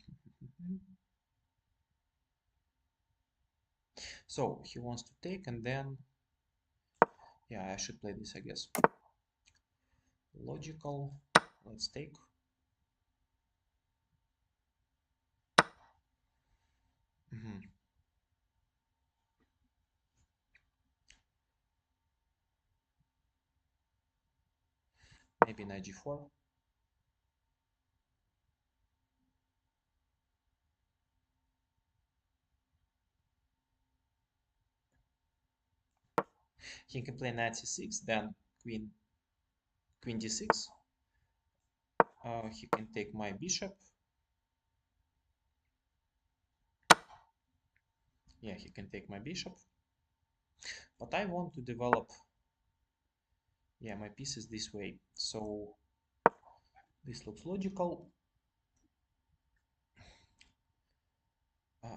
Speaker 1: so he wants to take, and then yeah, I should play this, I guess. Logical. Let's take. Maybe knight g4. He can play knight c6, then queen d6. He can take my bishop. Yeah, he can take my bishop. But I want to develop, yeah, my pieces this way. So this looks logical.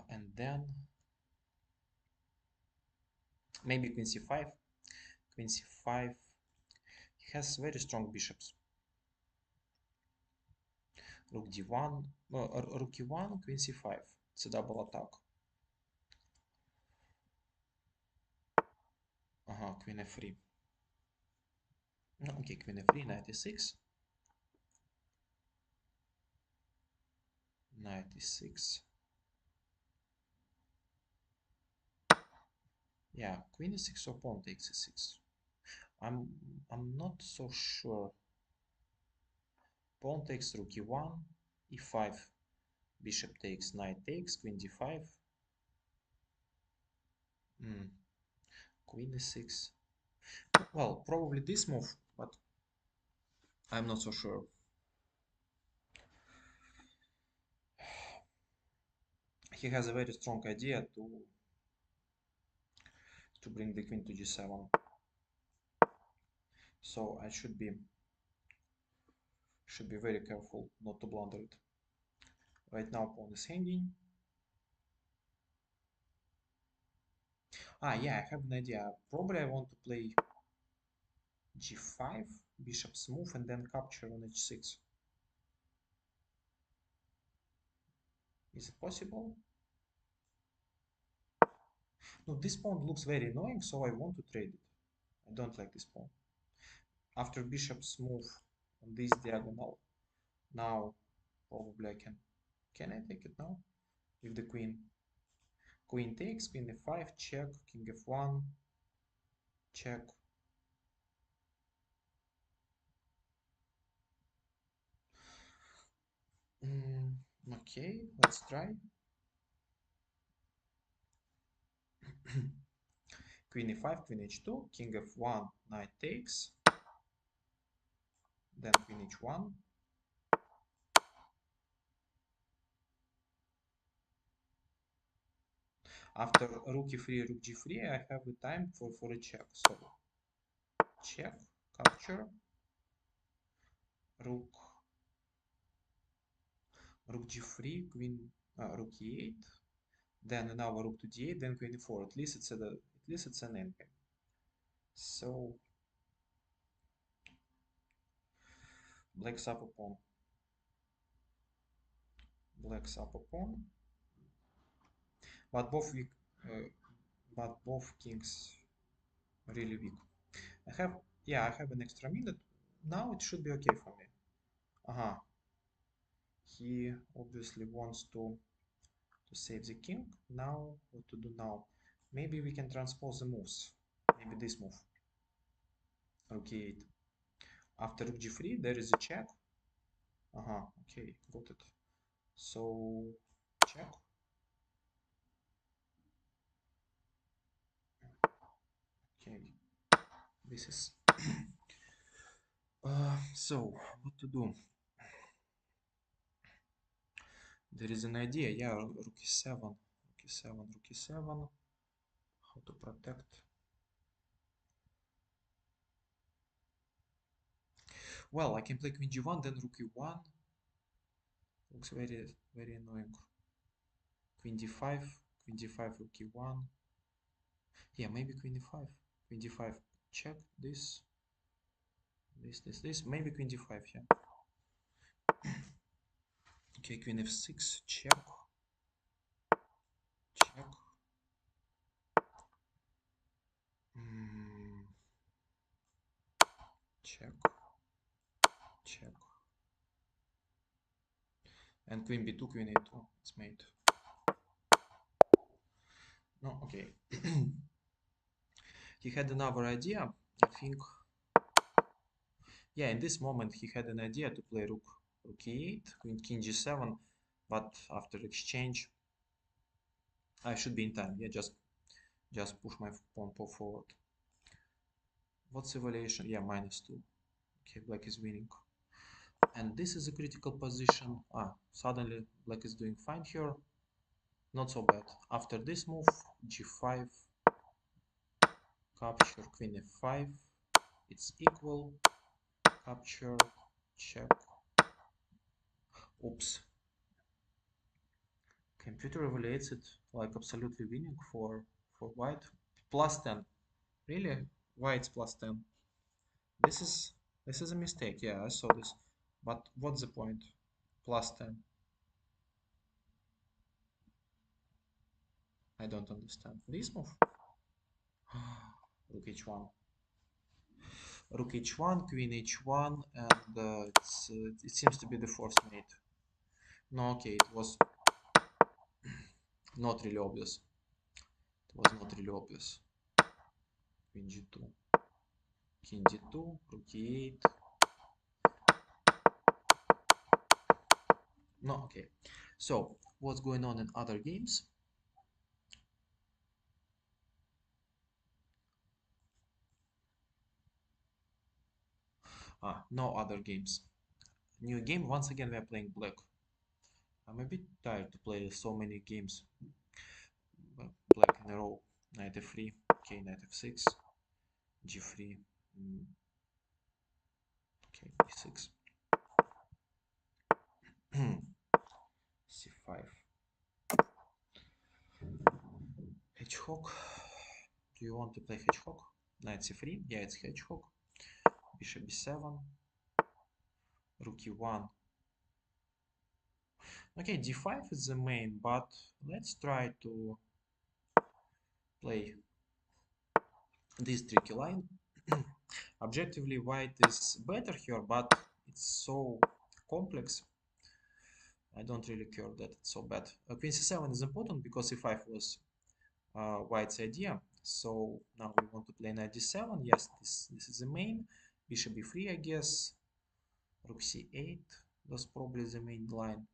Speaker 1: And then maybe queen c5. Queen c5. He has very strong bishops. Rook d1. Rook e1, queen c5. It's a double attack. Queen f3. Okay, queen f3, knight e6. Knight e6. Yeah, queen e6 or pawn takes e6. I'm not so sure. Pawn takes rook e1, e5, bishop takes, knight takes, queen d5. Queen e6. Well, probably this move, but I'm not so sure. He has a very strong idea to bring the queen to g7. So I should be very careful not to blunder it. Right now pawn is hanging. Yeah, I have an idea. Probably I want to play g5, bishop's move, and then capture on h6. Is it possible? No, this pawn looks very annoying, so I want to trade it. I don't like this pawn. After bishop's move on this diagonal, now probably I can. Can I take it now? With the queen. Queen takes, queen f5, check, king f1, check. Okay, let's try. Queen e5, queen h2, king f1, knight takes, then queen h1. After rook e3, rook g3, I have the time for a check. So check, capture, rook g3, queen, rook e8, then now rook to d8, then queen e4. At least it's an endgame. So black's up a pawn. Black's up a pawn. But both kings really weak. I have an extra minute. Now it should be okay for me. He obviously wants to save the king. Now what to do now? Maybe we can transpose the moves. Maybe this move. Rook e8. After rook g3 there is a check. Okay, got it. So check. Okay, this is so what to do? There is an idea. Yeah, rook e7, rook e7, rook e7. How to protect? Well, I can play queen g1, then rook e1. Looks very annoying. Queen d5, queen d5, rook e1. Yeah, maybe queen e5. Queen d5, check this. This. Maybe queen d5, yeah. Okay, queen f6, check. Check. Check. Check. And queen b2, queen a2. It's mate. No, okay. He had another idea, I think. Yeah, in this moment he had an idea to play rook e8, queen king g7, but after exchange I should be in time. Yeah, just push my pawn forward. What's evaluation? Yeah, -2. Okay, black is winning. And this is a critical position. Suddenly black is doing fine here. Not so bad. After this move, g5, capture, queen f5. It's equal. Capture, check. Oops. Computer evaluates it like absolutely winning for white. +10. Really? Why it's +10? This is a mistake. Yeah, I saw this. But what's the point? +10. I don't understand. This move? Rook h1. Rook h1, queen h1, and it seems to be the fourth mate. No, okay, it was not really obvious. It was not really obvious. Queen g2, king d2, rook e8. No, okay. So, what's going on in other games? No other games. New game. Once again, we are playing black. I'm a bit tired to play so many games. Black in a row. Knight f3. Okay, knight f6. g3. Okay, e6. c5. Hedgehog. Do you want to play hedgehog? Knight c3. Yeah, it's hedgehog. Bishop b7. Rook e1. Okay, d5 is the main, but let's try to play this tricky line. Objectively, white is better here, but it's so complex. I don't really care that it's so bad. Queen c7 is important because e5 was white's idea. So now we want to play knight d7. Yes, this is the main. Bishop b3, I guess. Rook c8 was probably the main line.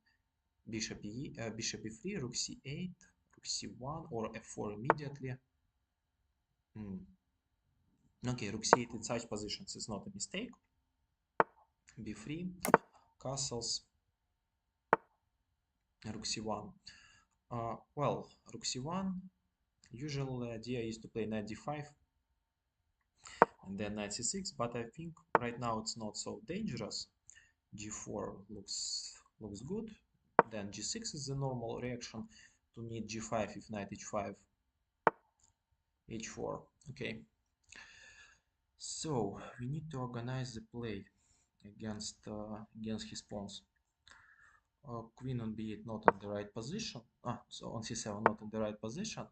Speaker 1: Bishop b3, rook c8, rook c1, or f4 immediately. Okay, rook c8 in such positions is not a mistake. b3, castles, rook c1. Well, rook c1. Usual idea is to play knight d5 and then knight c6, but I think right now it's not so dangerous. g4 looks good. Then g6 is the normal reaction to meet g5 if knight h5, h4. Okay. So we need to organize the play against his pawns. Queen on b8 not in the right position. So on c7 not in the right position.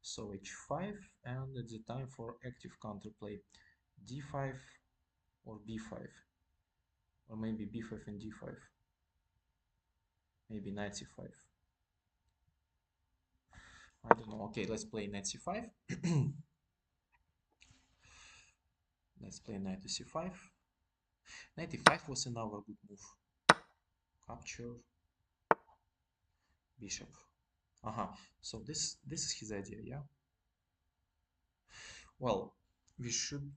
Speaker 1: So h5, and it's the time for active counterplay. d5 or b5, or maybe b5 and d5. Maybe knight c5. I don't know. Okay, let's play knight c5. Let's play knight to c5. Knight e5 was another good move. Capture. Bishop. So this is his idea, yeah. Well, we should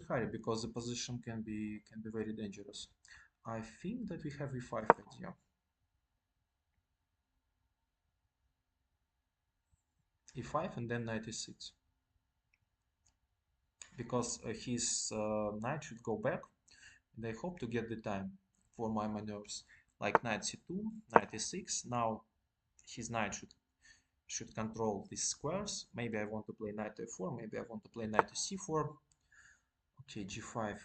Speaker 1: hurry because the position can be very dangerous. I think that we have e5 idea. e5 and then knight e6. Because his knight should go back, and I hope to get the time for my maneuvers. Like knight c2, knight e6. Now his knight should control these squares. Maybe I want to play knight to f4, maybe I want to play knight to c4. Okay, g5.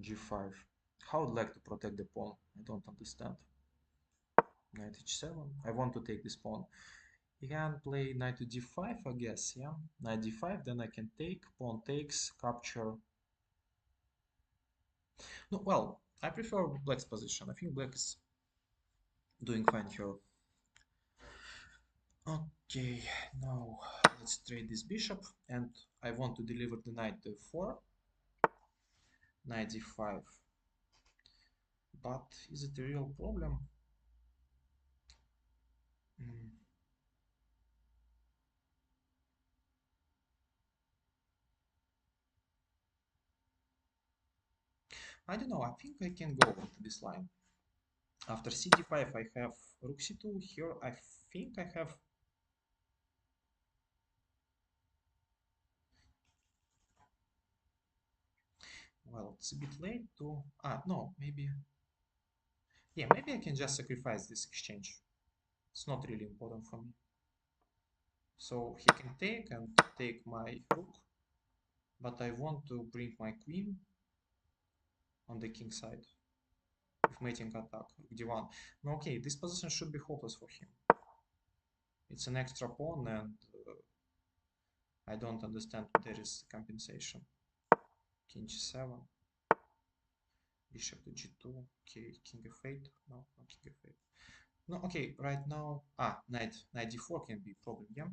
Speaker 1: g5. How would like to protect the pawn? I don't understand. Knight h7. I want to take this pawn. You can play knight to d5, I guess, yeah? Knight d5, then I can take, pawn takes, capture. No, well, I prefer black's position. I think black is doing fine here. Okay, now let's trade this bishop, and I want to deliver the knight to f4, knight d5. But is it a real problem? I don't know, I think I can go into this line. After cd5 I have rook c2, here I think I have... Well, it's a bit late to... no, maybe... Yeah, maybe I can just sacrifice this exchange. It's not really important for me. So he can take and take my rook, but I want to bring my queen on the king side with mating attack, rook d1. No, okay, this position should be hopeless for him. It's an extra pawn, and I don't understand there is compensation. King g7, bishop to g2, okay, king f8, no, not king f8. No, okay, right now, knight d4 can be a problem, yeah.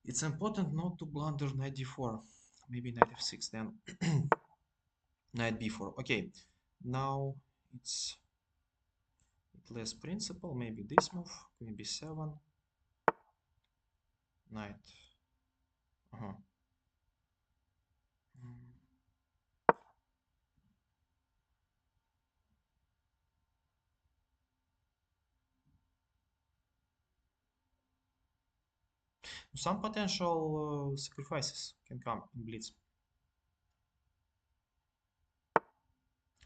Speaker 1: It's important not to blunder knight d4, maybe knight f6 then. Knight b4, okay, now it's less principle, maybe this move, queen b7, knight, Some potential sacrifices can come in Blitz.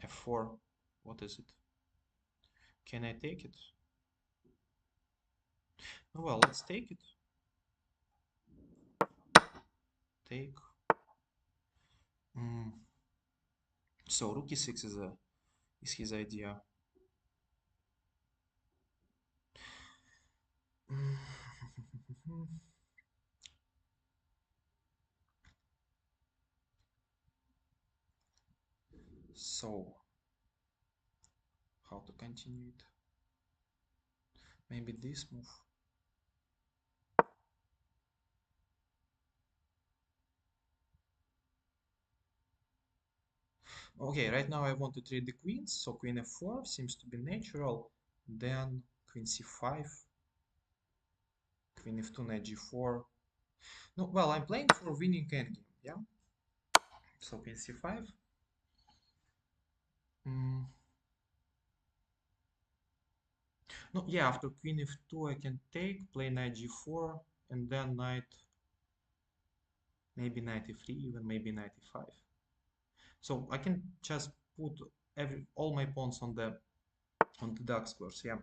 Speaker 1: f4, what is it? Can I take it? Well, let's take it. Take. So rook e6 is his idea. So, how to continue it? Maybe this move. Okay, right now I want to trade the queens, so queen f4 seems to be natural. Then queen c5, queen f2, knight g4. No, well, I'm playing for winning endgame, yeah? So queen c5. No, yeah, after queen f2 I can take, play knight g4, and then knight, maybe knight e3, even maybe knight e5. So I can just put all my pawns on the dark squares, yeah.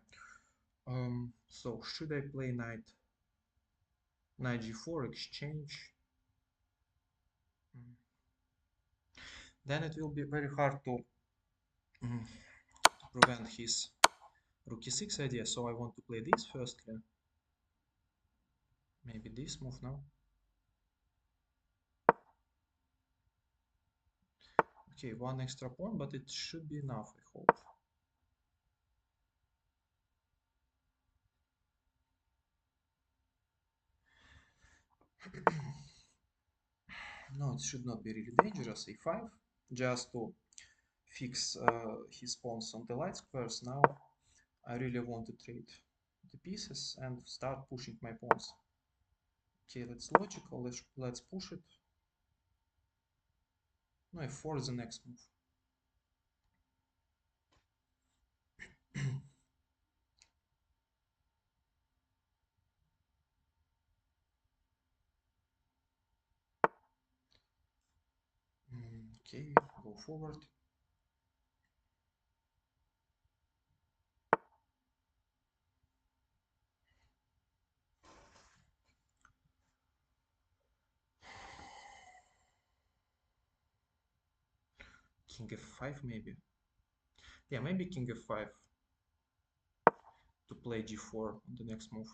Speaker 1: So should I play knight g4 exchange? Then it will be very hard to prevent his rook e6 idea. So I want to play this firstly. Maybe this move now. Okay, one extra pawn, but it should be enough, I hope. No, it should not be really dangerous. a5, just to fix his pawns on the light squares. Now I really want to trade the pieces and start pushing my pawns. Okay, that's logical. Let's push it. No, f4 is the next move. Okay, go forward. King f5 maybe. Yeah, maybe king f5 to play g4 on the next move.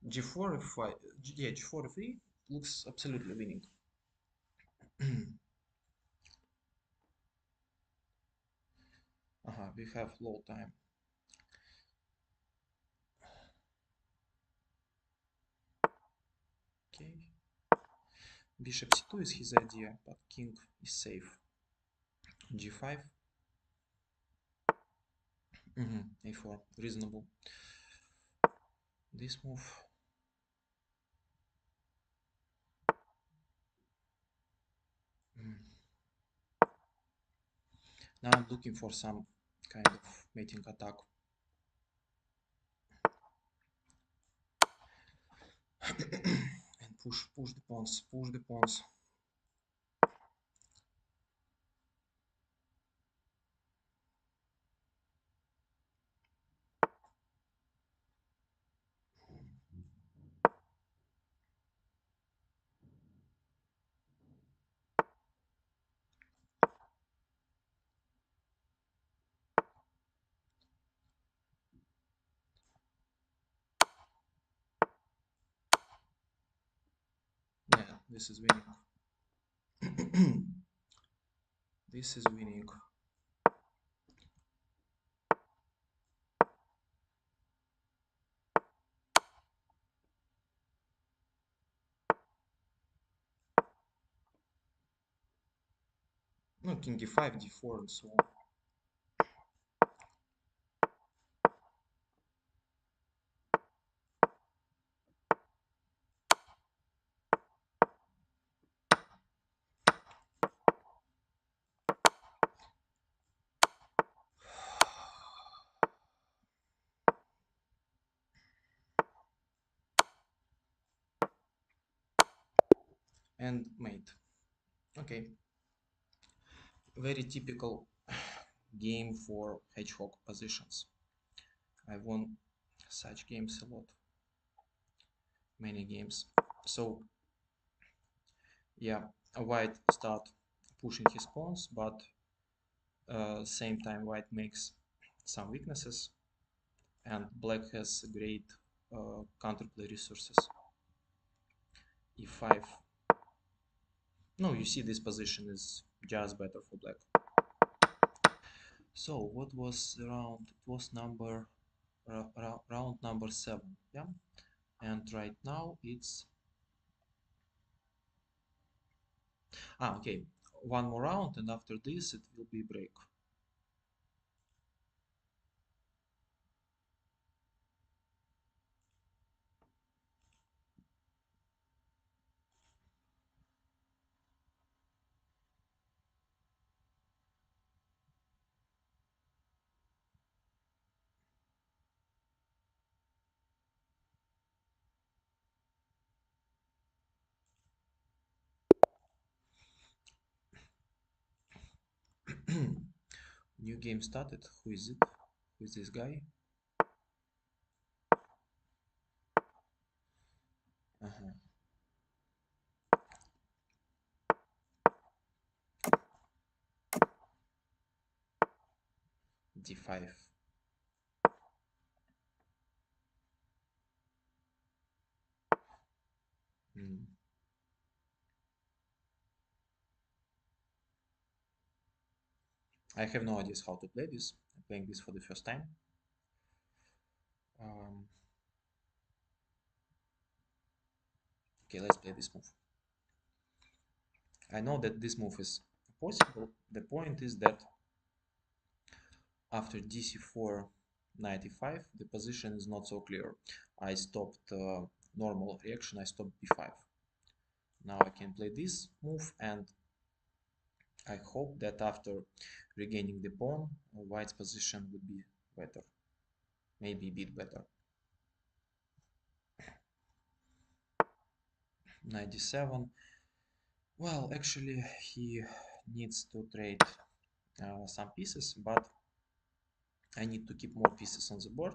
Speaker 1: G4 f5, yeah, g4 f3 looks absolutely winning. We have low time. Okay. Bishop c2 is his idea, but king is safe. g5. a4, reasonable. This move. Now I'm looking for some kind of mating attack. And push the pawns, push the pawns. Yeah, this is winning. This is winning. No, king e5, d4, and so on. And mate. Okay. Very typical game for hedgehog positions. I won such games a lot. Many games. So yeah, white start pushing his pawns, but same time white makes some weaknesses, and black has great counterplay resources. E5. No, you see this position is just better for black. So what was the round? It was round number 7, yeah. And right now it's okay. One more round, and after this it will be break. New game started. Who is it? Who is this guy? Uh-huh. D5. Hmm. I have no idea how to play this. I'm playing this for the first time. Um, okay, let's play this move. I know that this move is possible. The point is that after dc4 knight e5, the position is not so clear. I stopped normal reaction. I stopped b5. Now I can play this move, and I hope that after regaining the pawn, white's position would be better. Maybe a bit better. Knight d7. Well, actually, he needs to trade some pieces, but I need to keep more pieces on the board.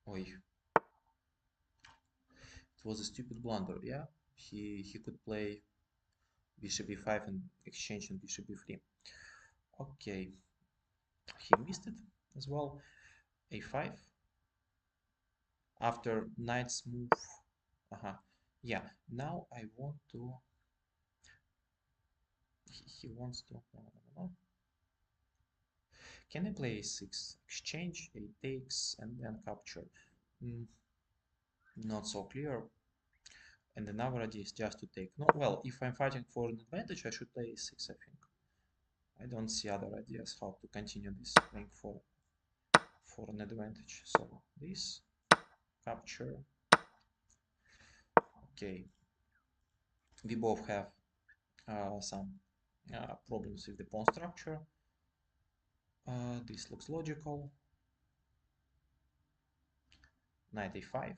Speaker 1: Oi, it was a stupid blunder, yeah? He could play bishop e5 and exchange on bishop e3. Okay, he missed it as well. A5. After knight's move. Yeah, now I want to. He wants to. No. Can I play a6? Exchange, a takes, and then capture? Not so clear. And another idea is just to take. No, well, if I'm fighting for an advantage, I should play a6, I think. I don't see other ideas how to continue this playing for an advantage. So this capture. Okay, we both have some problems with the pawn structure. This looks logical. Knight a5.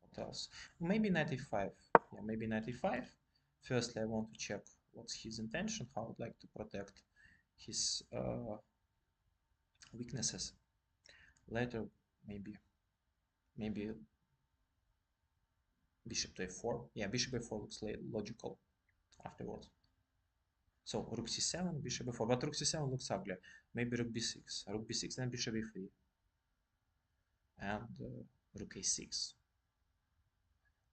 Speaker 1: What else? Maybe knight a5. Yeah, maybe knight a5. Firstly, I want to check what's his intention, how I'd like to protect his weaknesses. Later, maybe bishop to a4. Yeah, bishop a4 looks logical afterwards. So rook c7, bishop a4, but rook c7 looks ugly. Maybe rook b6, rook b6, then bishop e3, and rook a6.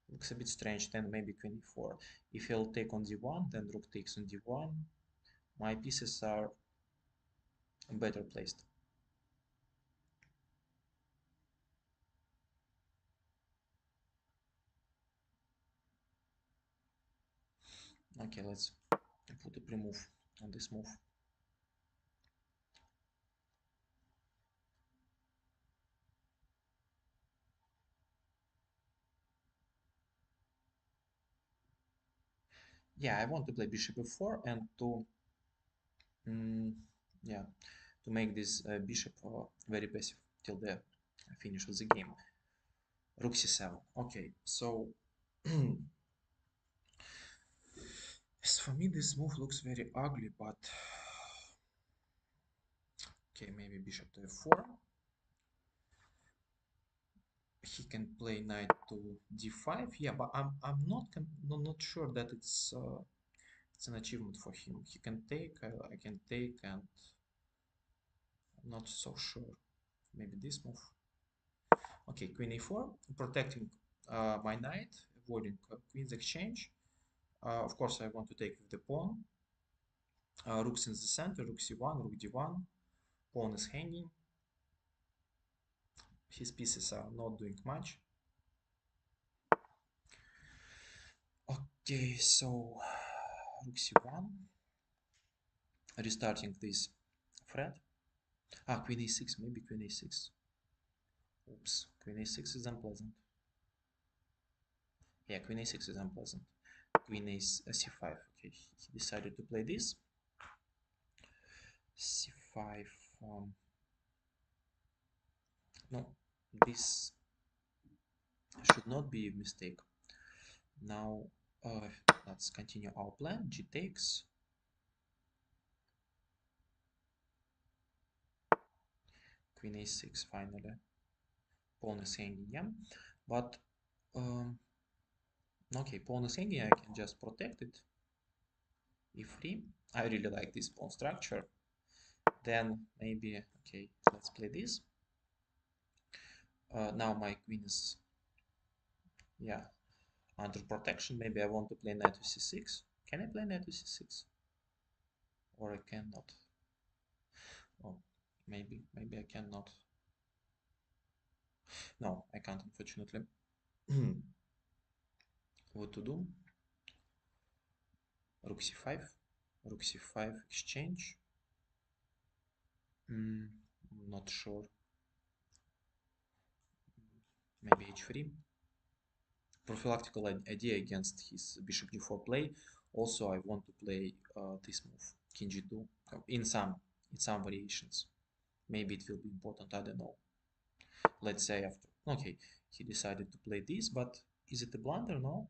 Speaker 1: Looks a bit strange. Then maybe queen e4. If he'll take on d1, then rook takes on d1. My pieces are better placed. Okay, let's put a pre-move on this move. Yeah, I want to play bishop e4 and to yeah, to make this bishop very passive till the finish of the game. Rook c7. Okay, so for me this move looks very ugly, but okay, maybe bishop to f4. He can play knight to d5. Yeah, but I'm not sure that it's an achievement for him. He can take. I can take, and Not so sure. Maybe this move. Okay, queen a4, protecting my knight, avoiding queen's exchange. Of course, I want to take with the pawn. Rook's in the center, rook c1, rook d1. Pawn is hanging. His pieces are not doing much. Okay, so rook c1. Restarting this thread. Queen a6, maybe queen a6. Oops, queen a6 is unpleasant. Yeah, queen a6 is unpleasant. Queen a c5. Okay, he decided to play this. c5. No, this should not be a mistake. Now, let's continue our plan. G takes. Queen a6 finally. Pawn is hanging, yeah. But, okay, pawn is hanging. I can just protect it. e3. I really like this pawn structure. Then maybe, okay, let's play this. Now my queen is, yeah, under protection. Maybe I want to play knight to c6. Can I play knight to c6? Or I cannot. Oh, maybe I cannot. No, I can't, unfortunately. What to do? Rook c5. Rook c5 exchange. Not sure. Maybe h3. Prophylactical idea against his bishop d4 play. Also, I want to play this move, king g2, in some variations. Maybe it will be important. I don't know. Let's say after. Okay, he decided to play this, but is it a blunder? No.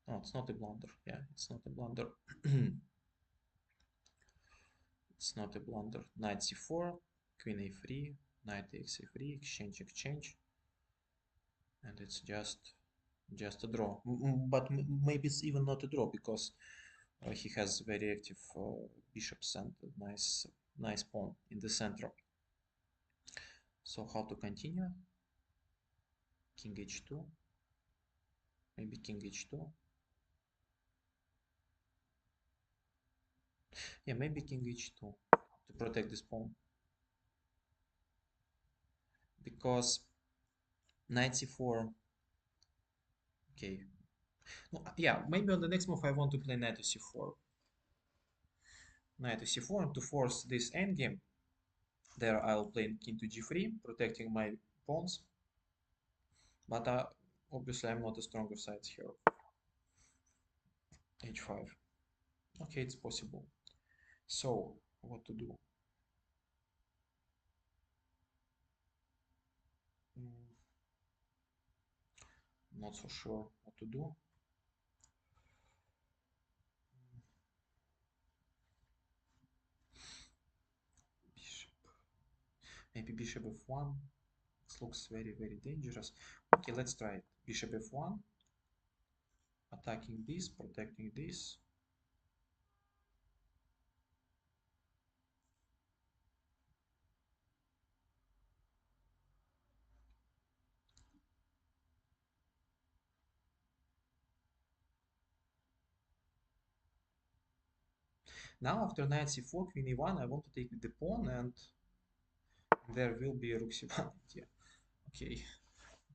Speaker 1: No, it's not a blunder. Yeah, it's not a blunder. It's not a blunder. Knight c4, queen a3, knight takes a3, exchange, and it's just a draw. But maybe it's even not a draw because he has very active bishops and a nice pawn in the center. So how to continue? King h2, maybe king h2. Yeah, maybe king h2 to protect this pawn. Because knight c4. Okay. No, yeah, maybe on the next move I want to play knight to c4. Knight to c4 and to force this endgame. There I'll play king to g3, protecting my pawns. But obviously I'm not a stronger side here. h5. Okay, it's possible. So, what to do? Not so sure what to do. Bishop. Maybe bishop f1. This looks very dangerous. Okay, let's try it. Bishop f1. Attacking this, protecting this. Now after knight c4, queen e1, I want to take with the pawn and there will be a rook c1 idea. Okay,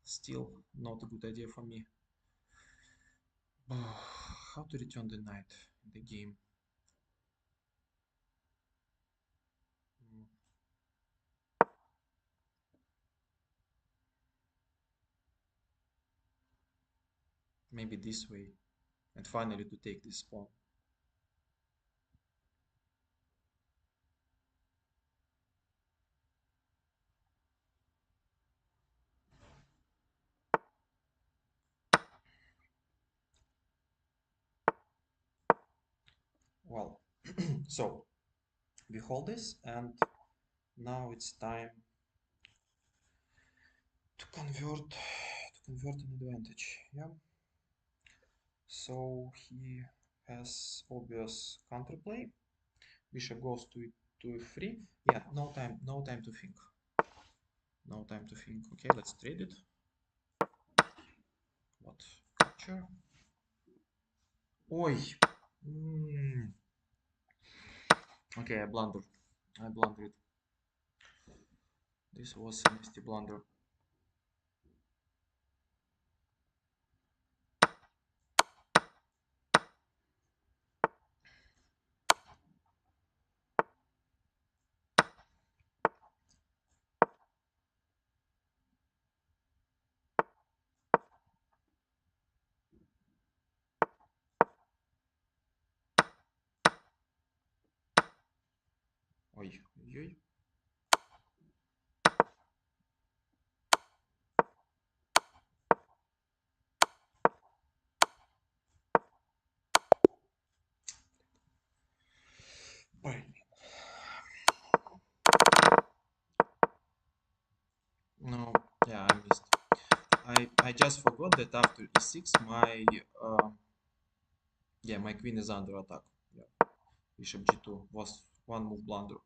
Speaker 1: still not a good idea for me. How to return the knight in the game? Maybe this way. And finally to take this pawn. Well, so we hold this and now it's time to convert an advantage. Yeah. So he has obvious counterplay. Bishop goes to f3. Yeah, no time to think. No time to think. Okay, let's trade it. What? Capture. Oi. Okay, I blundered. I blundered. This was a nasty blunder. Oi, oi, oi. Ой. No, yeah, I missed. I just forgot that after e6 my yeah, my queen is under attack. Yeah, bishop g2 was one move blunder.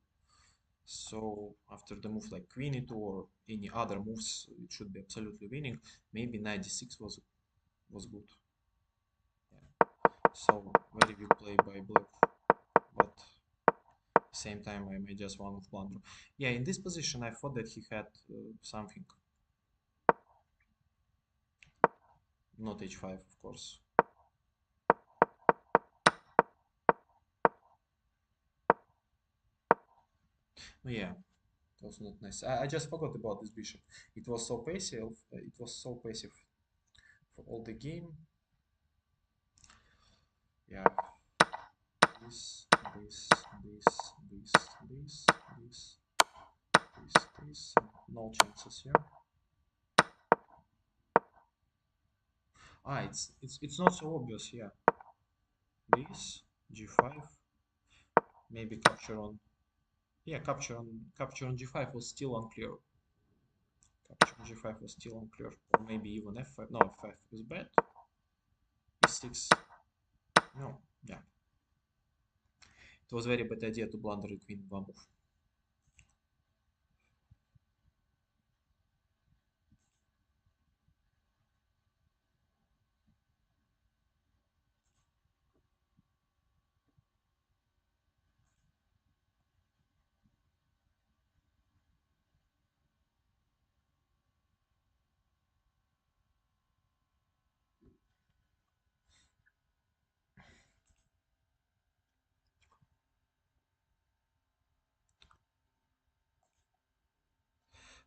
Speaker 1: So after the move like queen e2 or any other moves, it should be absolutely winning. Maybe knight d6 was good. Yeah. So very good play by black, but same time I made just one move blunder. Yeah, in this position I thought that he had something, not h5 of course. Yeah, it was not nice. I just forgot about this bishop. It was so passive. It was so passive for all the game. Yeah. This, this, this, this, this, this. No chances. Yeah. Ah, it's not so obvious. Yeah. This g5. Maybe capture on. Yeah, capture on g5 was still unclear. Capture on g5 was still unclear. Or maybe even f5. No, f5 is bad. e6. No. Yeah. It was very bad idea to blunder the queen one move.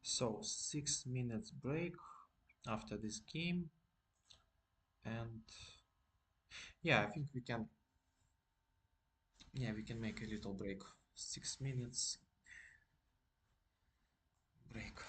Speaker 1: So 6 minutes break after this game, and yeah, I think we can make a little break. 6 minutes break.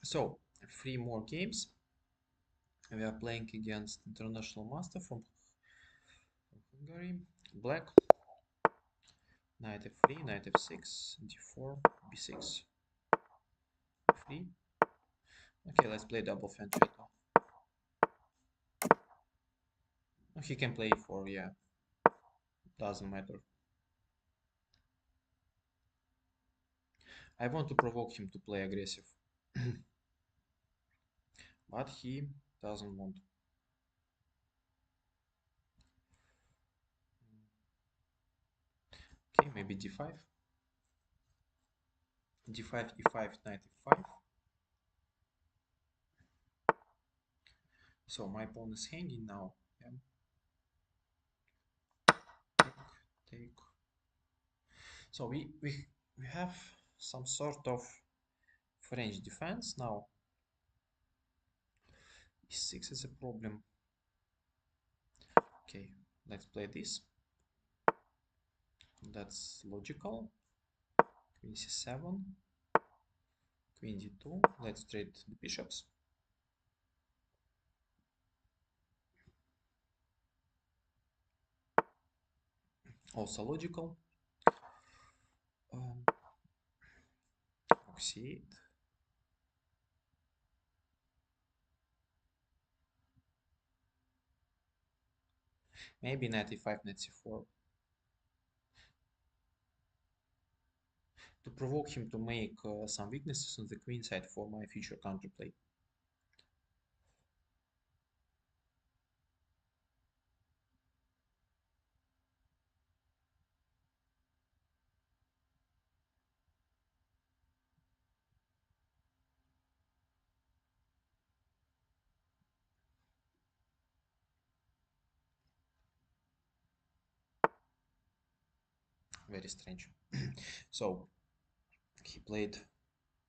Speaker 1: So 3 more games. We are playing against international master from Hungary. Black. Knight f3, knight f6, d4, b6, 3. Okay, let's play double fianchetto. He can play e4, yeah. Doesn't matter. I want to provoke him to play aggressive. But he doesn't want. Okay, maybe d5. d5, e5, knight e5. So my pawn is hanging now. Yeah. Take. So we have some sort of French defense now. e6 is a problem. Okay, let's play this. That's logical. Queen c7, queen d2. Let's trade the bishops. Also logical. Rook c8. Maybe knight e5, knight c4. To provoke him to make some weaknesses on the queen side for my future counterplay. Very strange. So he played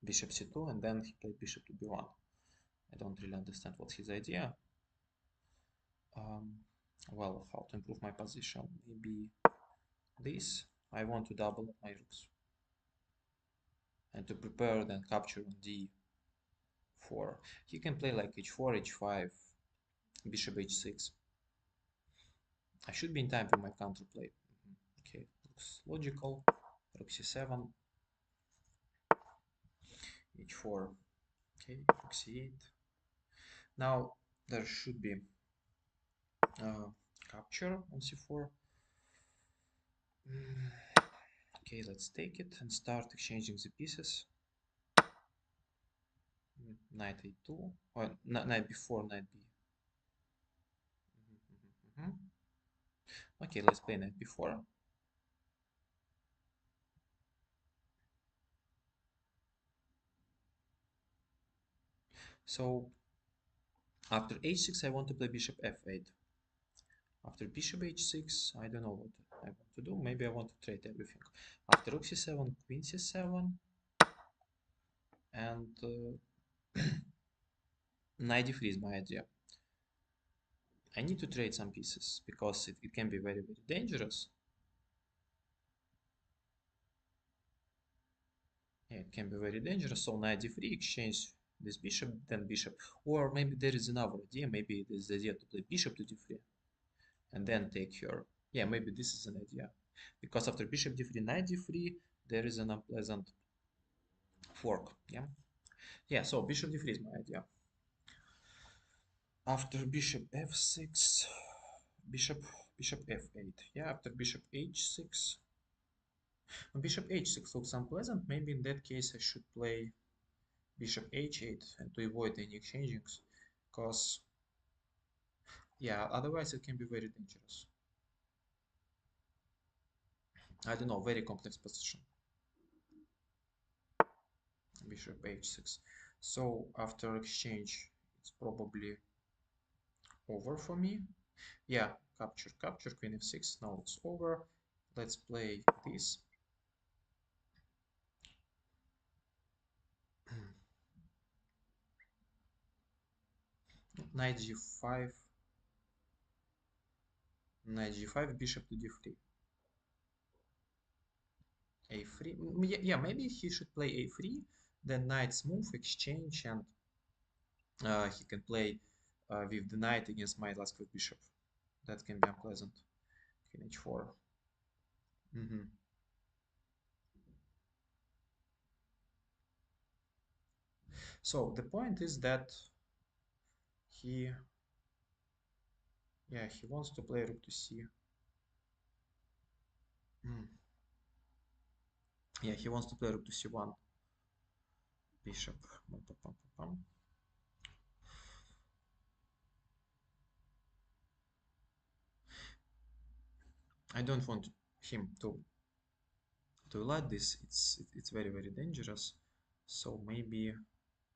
Speaker 1: bishop c2 and then he played bishop to b1. I don't really understand what's his idea. Well, how to improve my position? Maybe this. I want to double up my rooks and to prepare then capture on d4. He can play like h4, h5, bishop h6. I should be in time for my counterplay. Okay, looks logical. Rook c7, h4. Okay, rook c8. Now there should be capture on c4. Okay, let's take it and start exchanging the pieces. Knight a2 or knight b4, knight b. Okay, let's play knight b4. So after h6 I want to play bishop f8. After bishop h6 I don't know what I want to do. Maybe I want to trade everything. After rook c7, queen c7, and knight d3 is my idea. I need to trade some pieces because it can be very, very dangerous. Yeah, it can be very dangerous. So knight d3, exchange this bishop, then bishop. Or maybe there is another idea. Maybe there's the idea to play bishop to d3 and then take her. Yeah, maybe this is an idea. Because after bishop d3, knight d3, there is an unpleasant fork. Yeah. Yeah, so bishop d3 is my idea. After bishop f6, bishop f8. Yeah, after bishop h6. Bishop h6 looks unpleasant. Maybe in that case I should play bishop h8 and to avoid any exchangings, because yeah, otherwise it can be very dangerous. I don't know, very complex position. Bishop h6. So after exchange, it's probably over for me. Yeah, capture, capture, queen f6. Now it's over. Let's play this. Knight g5, knight g5, bishop to d3. a3. Yeah, maybe he should play a3, Then knights move, exchange, and he can play with the knight against my last click bishop. That can be unpleasant. Queen h4. So the point is that he wants to play rook to c. Yeah, he wants to play rook to c1. Bishop. I don't want him to let this. It's very, very dangerous. So maybe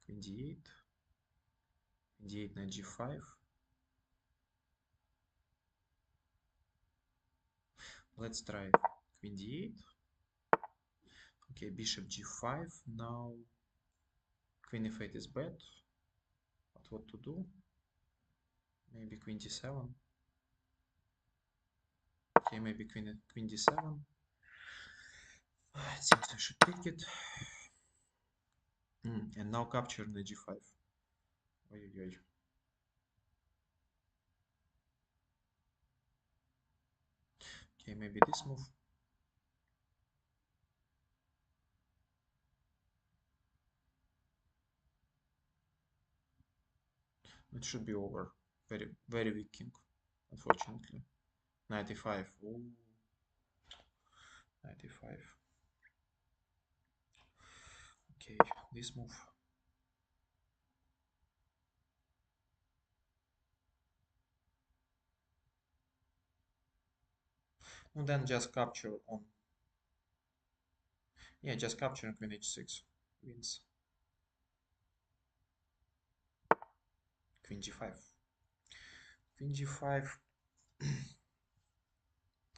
Speaker 1: queen d8, d8 knight g5. Let's try queen d8. Okay, bishop g5. Now queen f8 is bad. But what to do? Maybe queen d7. Okay, maybe queen d7. It seems I should take it. And now capture knight g5. Oi. Okay, maybe this move. It should be over. Very, very weak king, unfortunately. 95. Ooh. 95. Okay, this move. And then just capture on. Yeah, just capture queen h6 wins. Queen g5. Queen g5.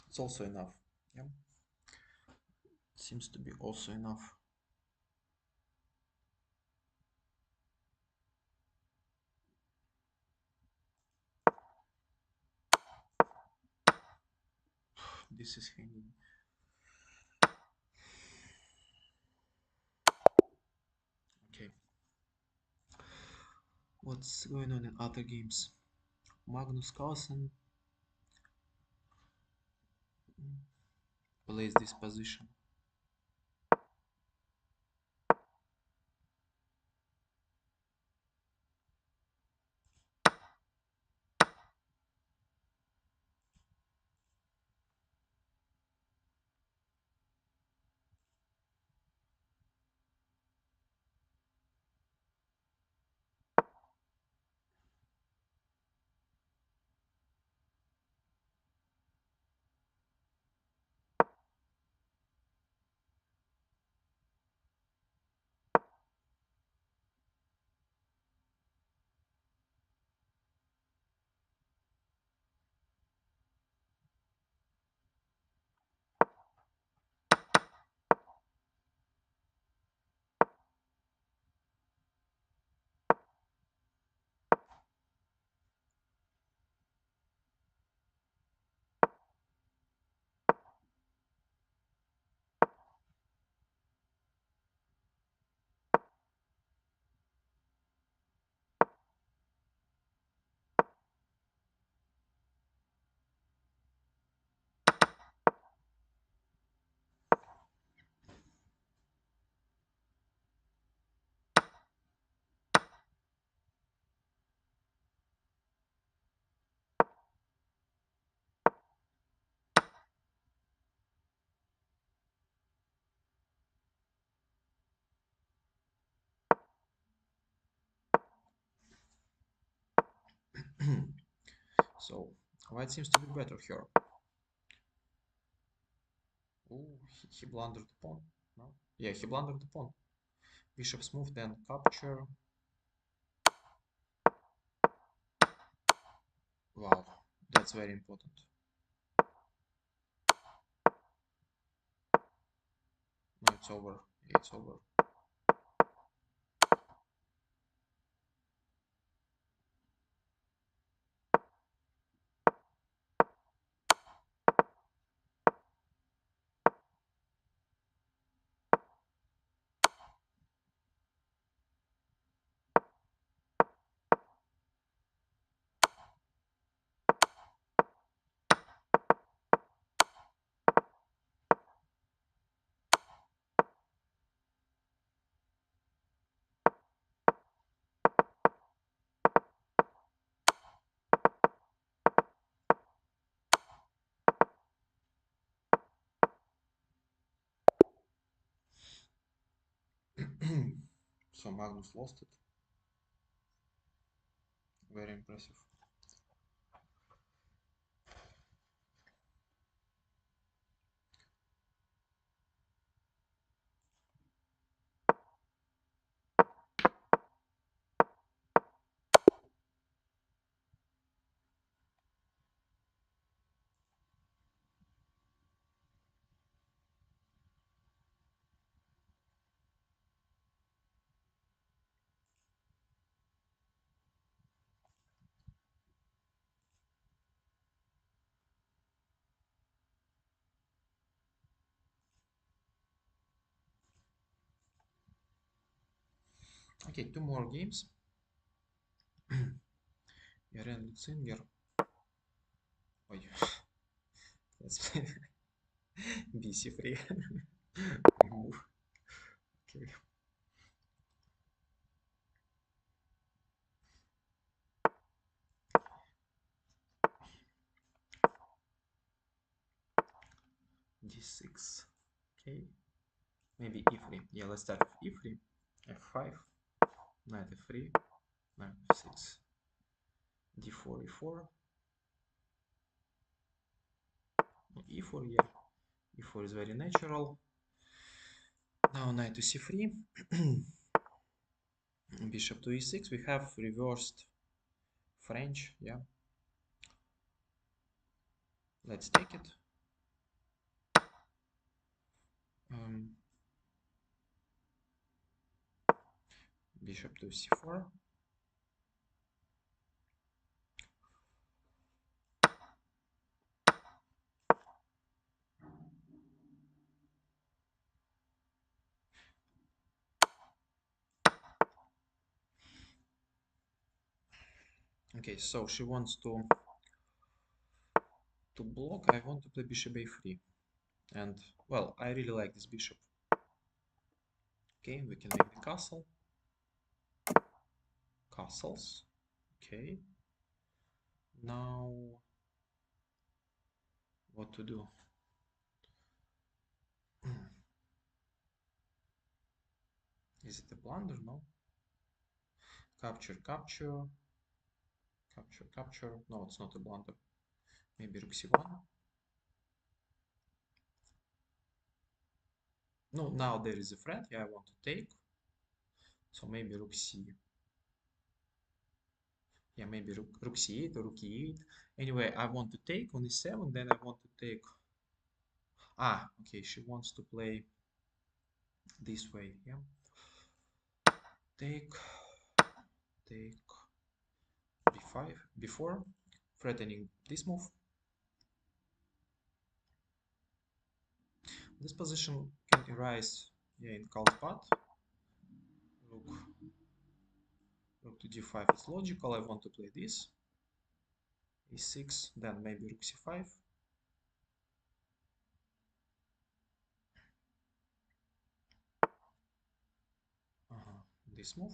Speaker 1: It's also enough. Yeah. Seems to be also enough. This is hanging. Okay. What's going on in other games? Magnus Carlsen plays this position. So white seems to be better here. Oh, he blundered the pawn. No? Yeah, he blundered the pawn. Bishop's move, then capture. Wow, that's very important. No, it's over. Yeah, it's over. So Magnus lost it. Very impressive. Okay, two more games. Yaren Lutzinger. Oi. Let's play BC3. Move. Okay. D6. Okay. Maybe E3. Yeah, let's start with E3. F5. Knight F3. Knight F6. D4, E4. E4, yeah. E4 is very natural. Now knight to C3. Bishop to E6. We have reversed French, yeah. Let's take it. Bishop to C4. Okay, so she wants to block. I want to play bishop a3, and well, I really like this bishop. Okay, we can make the castle. Castles. Okay. Now, what to do? Is it a blunder? No. Capture, capture, capture, capture. No, it's not a blunder. Maybe rook c1. No, now there is a threat. Yeah, I want to take. So maybe rook c. Yeah, maybe rook c8 or rook e8. Anyway, I want to take on e7. Then I want to take. Ah, okay. She wants to play this way. Yeah. Take, take, b5, b4, threatening this move. This position can arise, yeah, in cult path. Rook to d5 is logical. I want to play this. e6, then maybe rook c5. This move.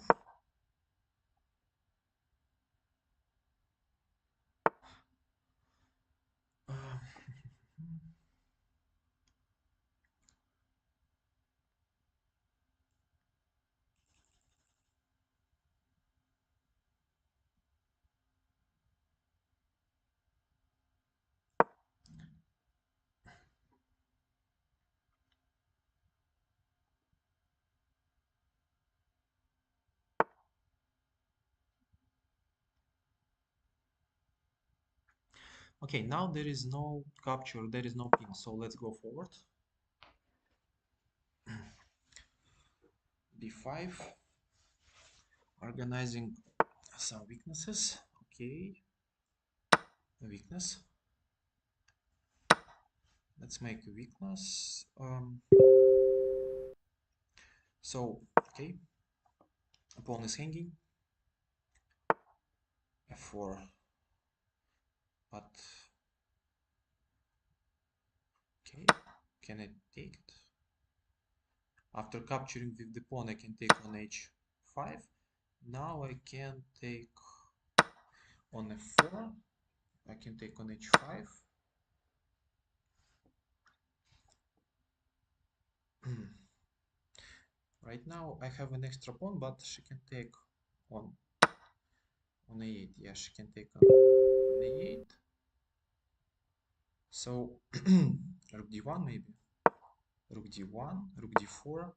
Speaker 1: Okay, now there is no capture, there is no pin, so let's go forward. b5, organizing some weaknesses. Okay, a weakness. Let's make a weakness. So, okay, pawn is hanging. f4, but okay, can I take it? After capturing with the pawn, I can take on h5. Now I can take on f4. I can take on h5. Right now I have an extra pawn, but she can take on a8. Yeah, she can take on a8. So rook d1 maybe. Rook d1, rook d4.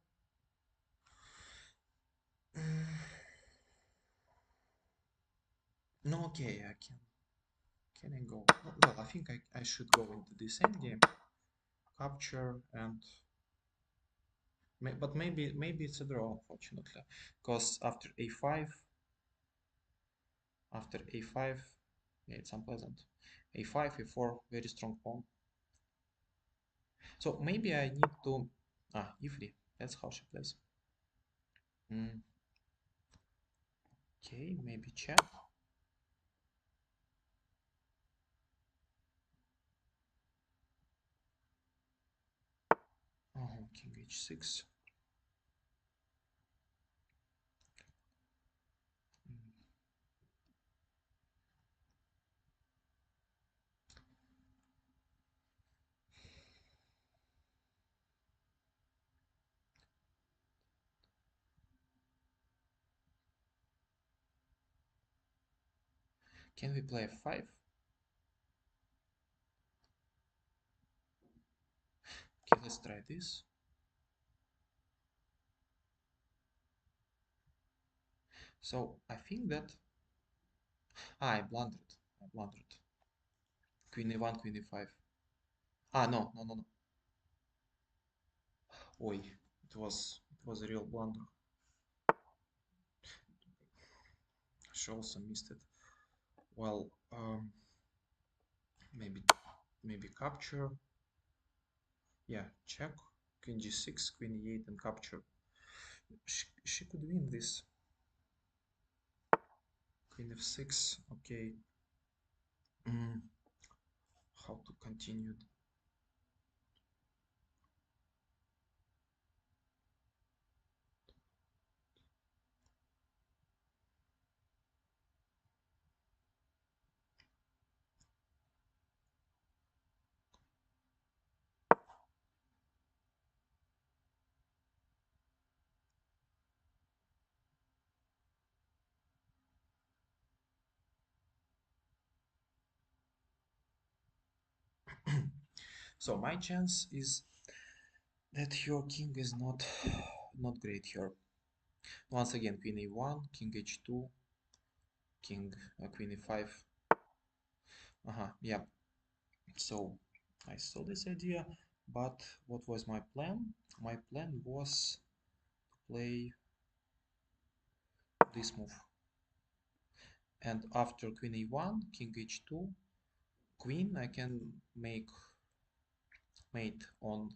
Speaker 1: No, okay, I can. Can I go? Well, I think I should go into this endgame, capture, and but maybe it's a draw, unfortunately, because after a5, yeah, it's unpleasant. a5, a4, very strong pawn. So maybe I need to e3. That's how she plays. Okay, maybe check. Oh, king h6. Can we play f5? Okay, let's try this. So I think that I blundered. I blundered. Queen a1, queen a5. No, no, no, no. Oi, it was a real blunder. She also missed it. Well, maybe capture. Yeah, check. Queen g6, queen e8, and capture. She could win this. Queen f6. Okay. How to continue? So my chance is that your king is not great here. Once again, queen a1, king h2, king queen e5. Yeah. So I saw this idea, but what was my plan? My plan was to play this move. And after queen a1, king h2, queen, I can make mate on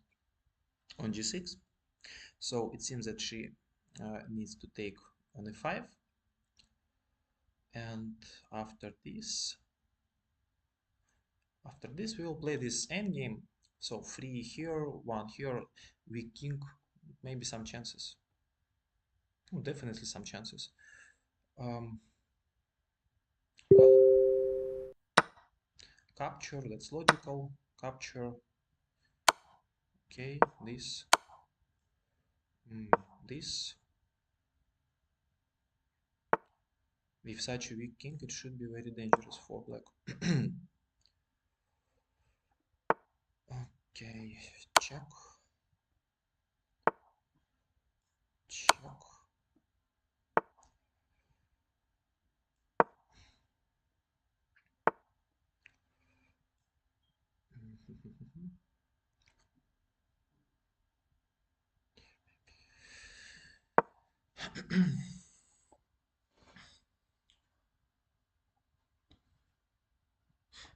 Speaker 1: g6. So it seems that she needs to take on e5. And after this we will play this endgame. So 3 here, 1 here, weak king, maybe some chances. Definitely some chances. Well, capture, that's logical. Capture. Okay, this. With such a weak king, it should be very dangerous for black. Okay, check. Check.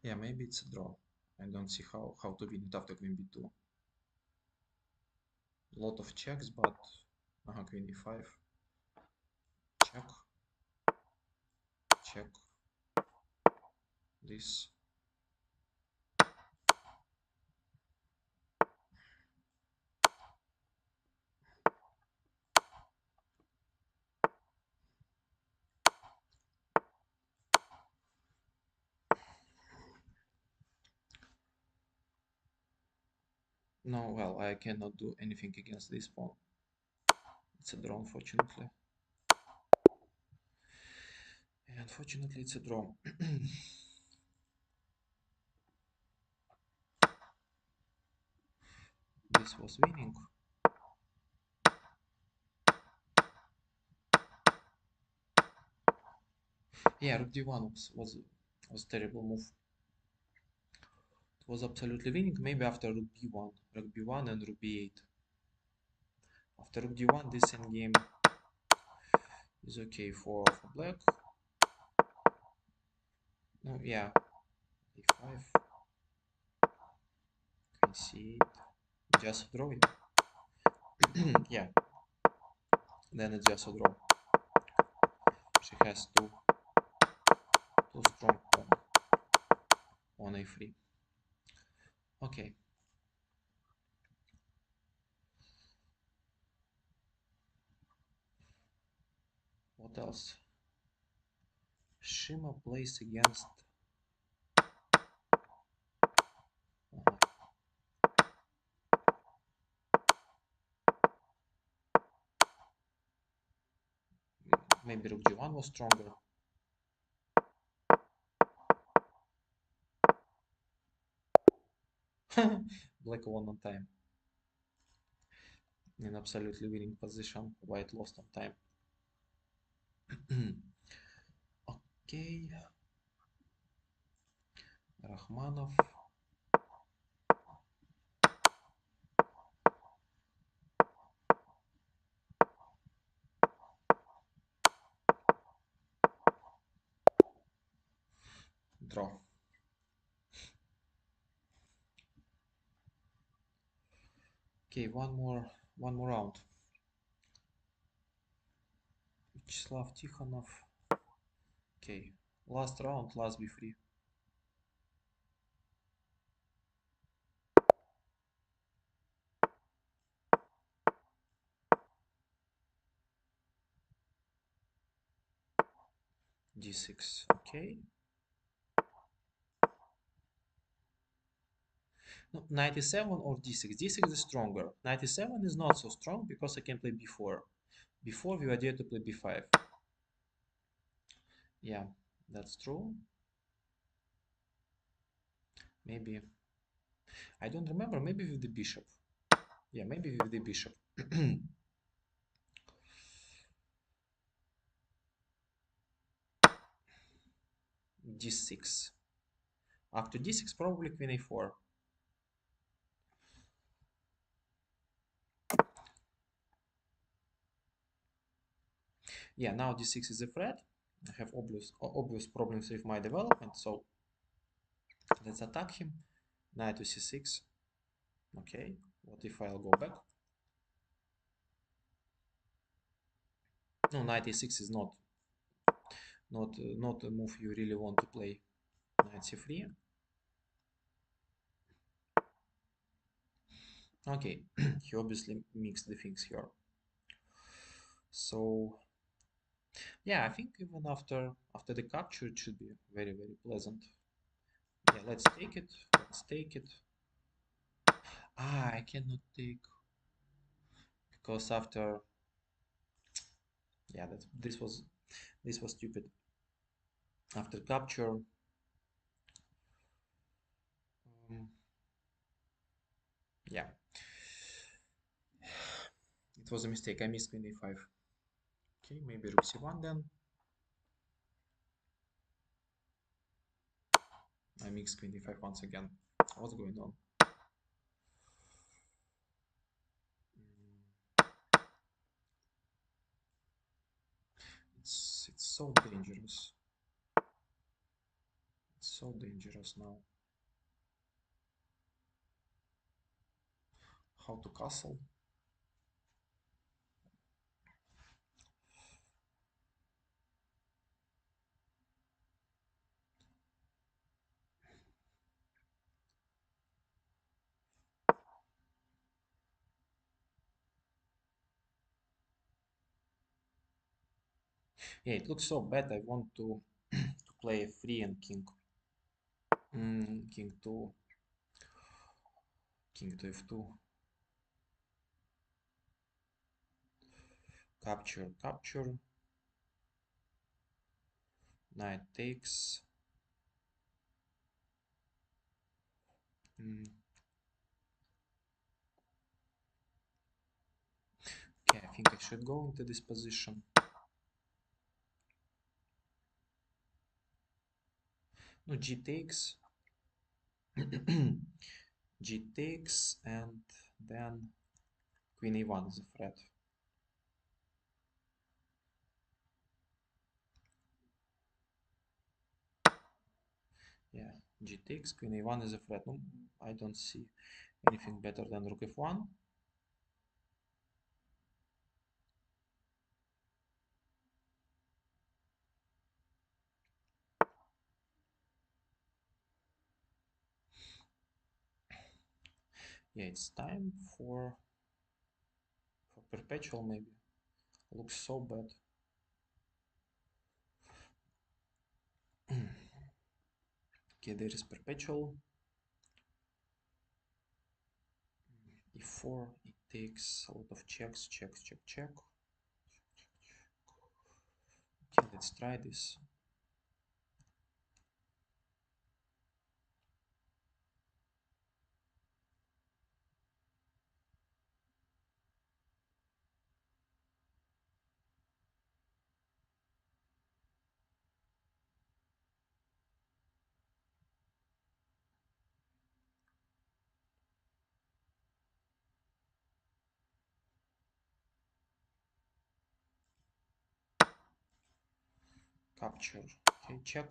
Speaker 1: Yeah, maybe it's a draw. I don't see how to win it after queen b2. Lot of checks, but queen e5. Check. Check. This. No, well, I cannot do anything against this pawn. It's a draw, unfortunately. Unfortunately, it's a draw. This was winning. Yeah, rook d1 was terrible move. It was absolutely winning. Maybe after rook b1 and rook b8. After rook d1, this endgame is okay for black. No, yeah, a5, queen c8, just a draw. Yeah, then it's just a draw. She has too strong on a3. Okay. What else? Shima plays against. Maybe rook g1 was stronger. Black won on time. In absolutely winning position. White lost on time. Okay. Rachmanov. Draw. Okay, one more round. Vyacheslav Tikhonov. Okay, last round, last b3. d6. Okay. No, 97 or d6. d6 is stronger. 97 is not so strong because I can play b4. Before we were due to play b5. Yeah, that's true. Maybe. I don't remember. Maybe with the bishop. Yeah, maybe with the bishop. d6. After d6, probably queen a4. Yeah, now d6 is a threat. I have obvious problems with my development, so let's attack him. Knight to c6. Okay, what if I'll go back? No, knight a6 is not a move you really want to play. Knight c3. Okay, he obviously mixed the things here. So yeah, I think even after the capture it should be very pleasant. Yeah, let's take it. Let's take it. Ah, I cannot take because after yeah, this was stupid. After capture, yeah, it was a mistake. I missed queen a5. Okay, maybe rook c1 then. I mixed queen d5 once again. What's going on? It's so dangerous. It's so dangerous now. How to castle? Yeah, it looks so bad. I want to play a3 and king. King to f2. Capture, capture. Knight takes. Okay, I think I should go into this position. No, g takes. G takes, and then queen a1 is a threat. Yeah, g takes, queen a1 is a threat. No, I don't see anything better than rook f1. Yeah, it's time for perpetual maybe. Looks so bad. Okay, there is perpetual. e4, it takes a lot of checks, checks, check, check. Okay, let's try this. Capture. Okay, check.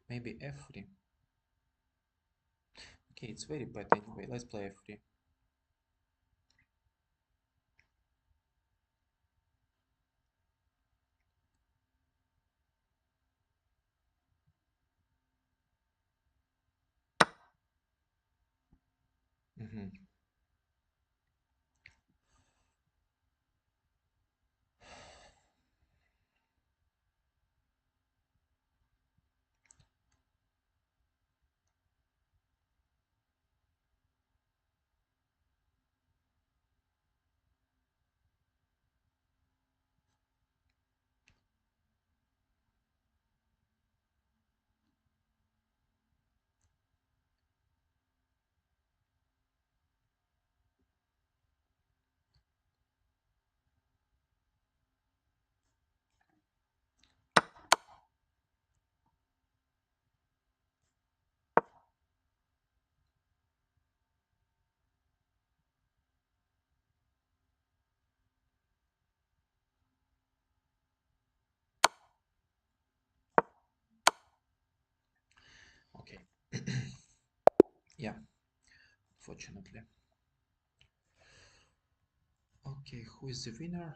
Speaker 1: Maybe f3. Okay, it's very bad anyway. Let's play f3. Okay. Yeah, fortunately. Okay, who is the winner?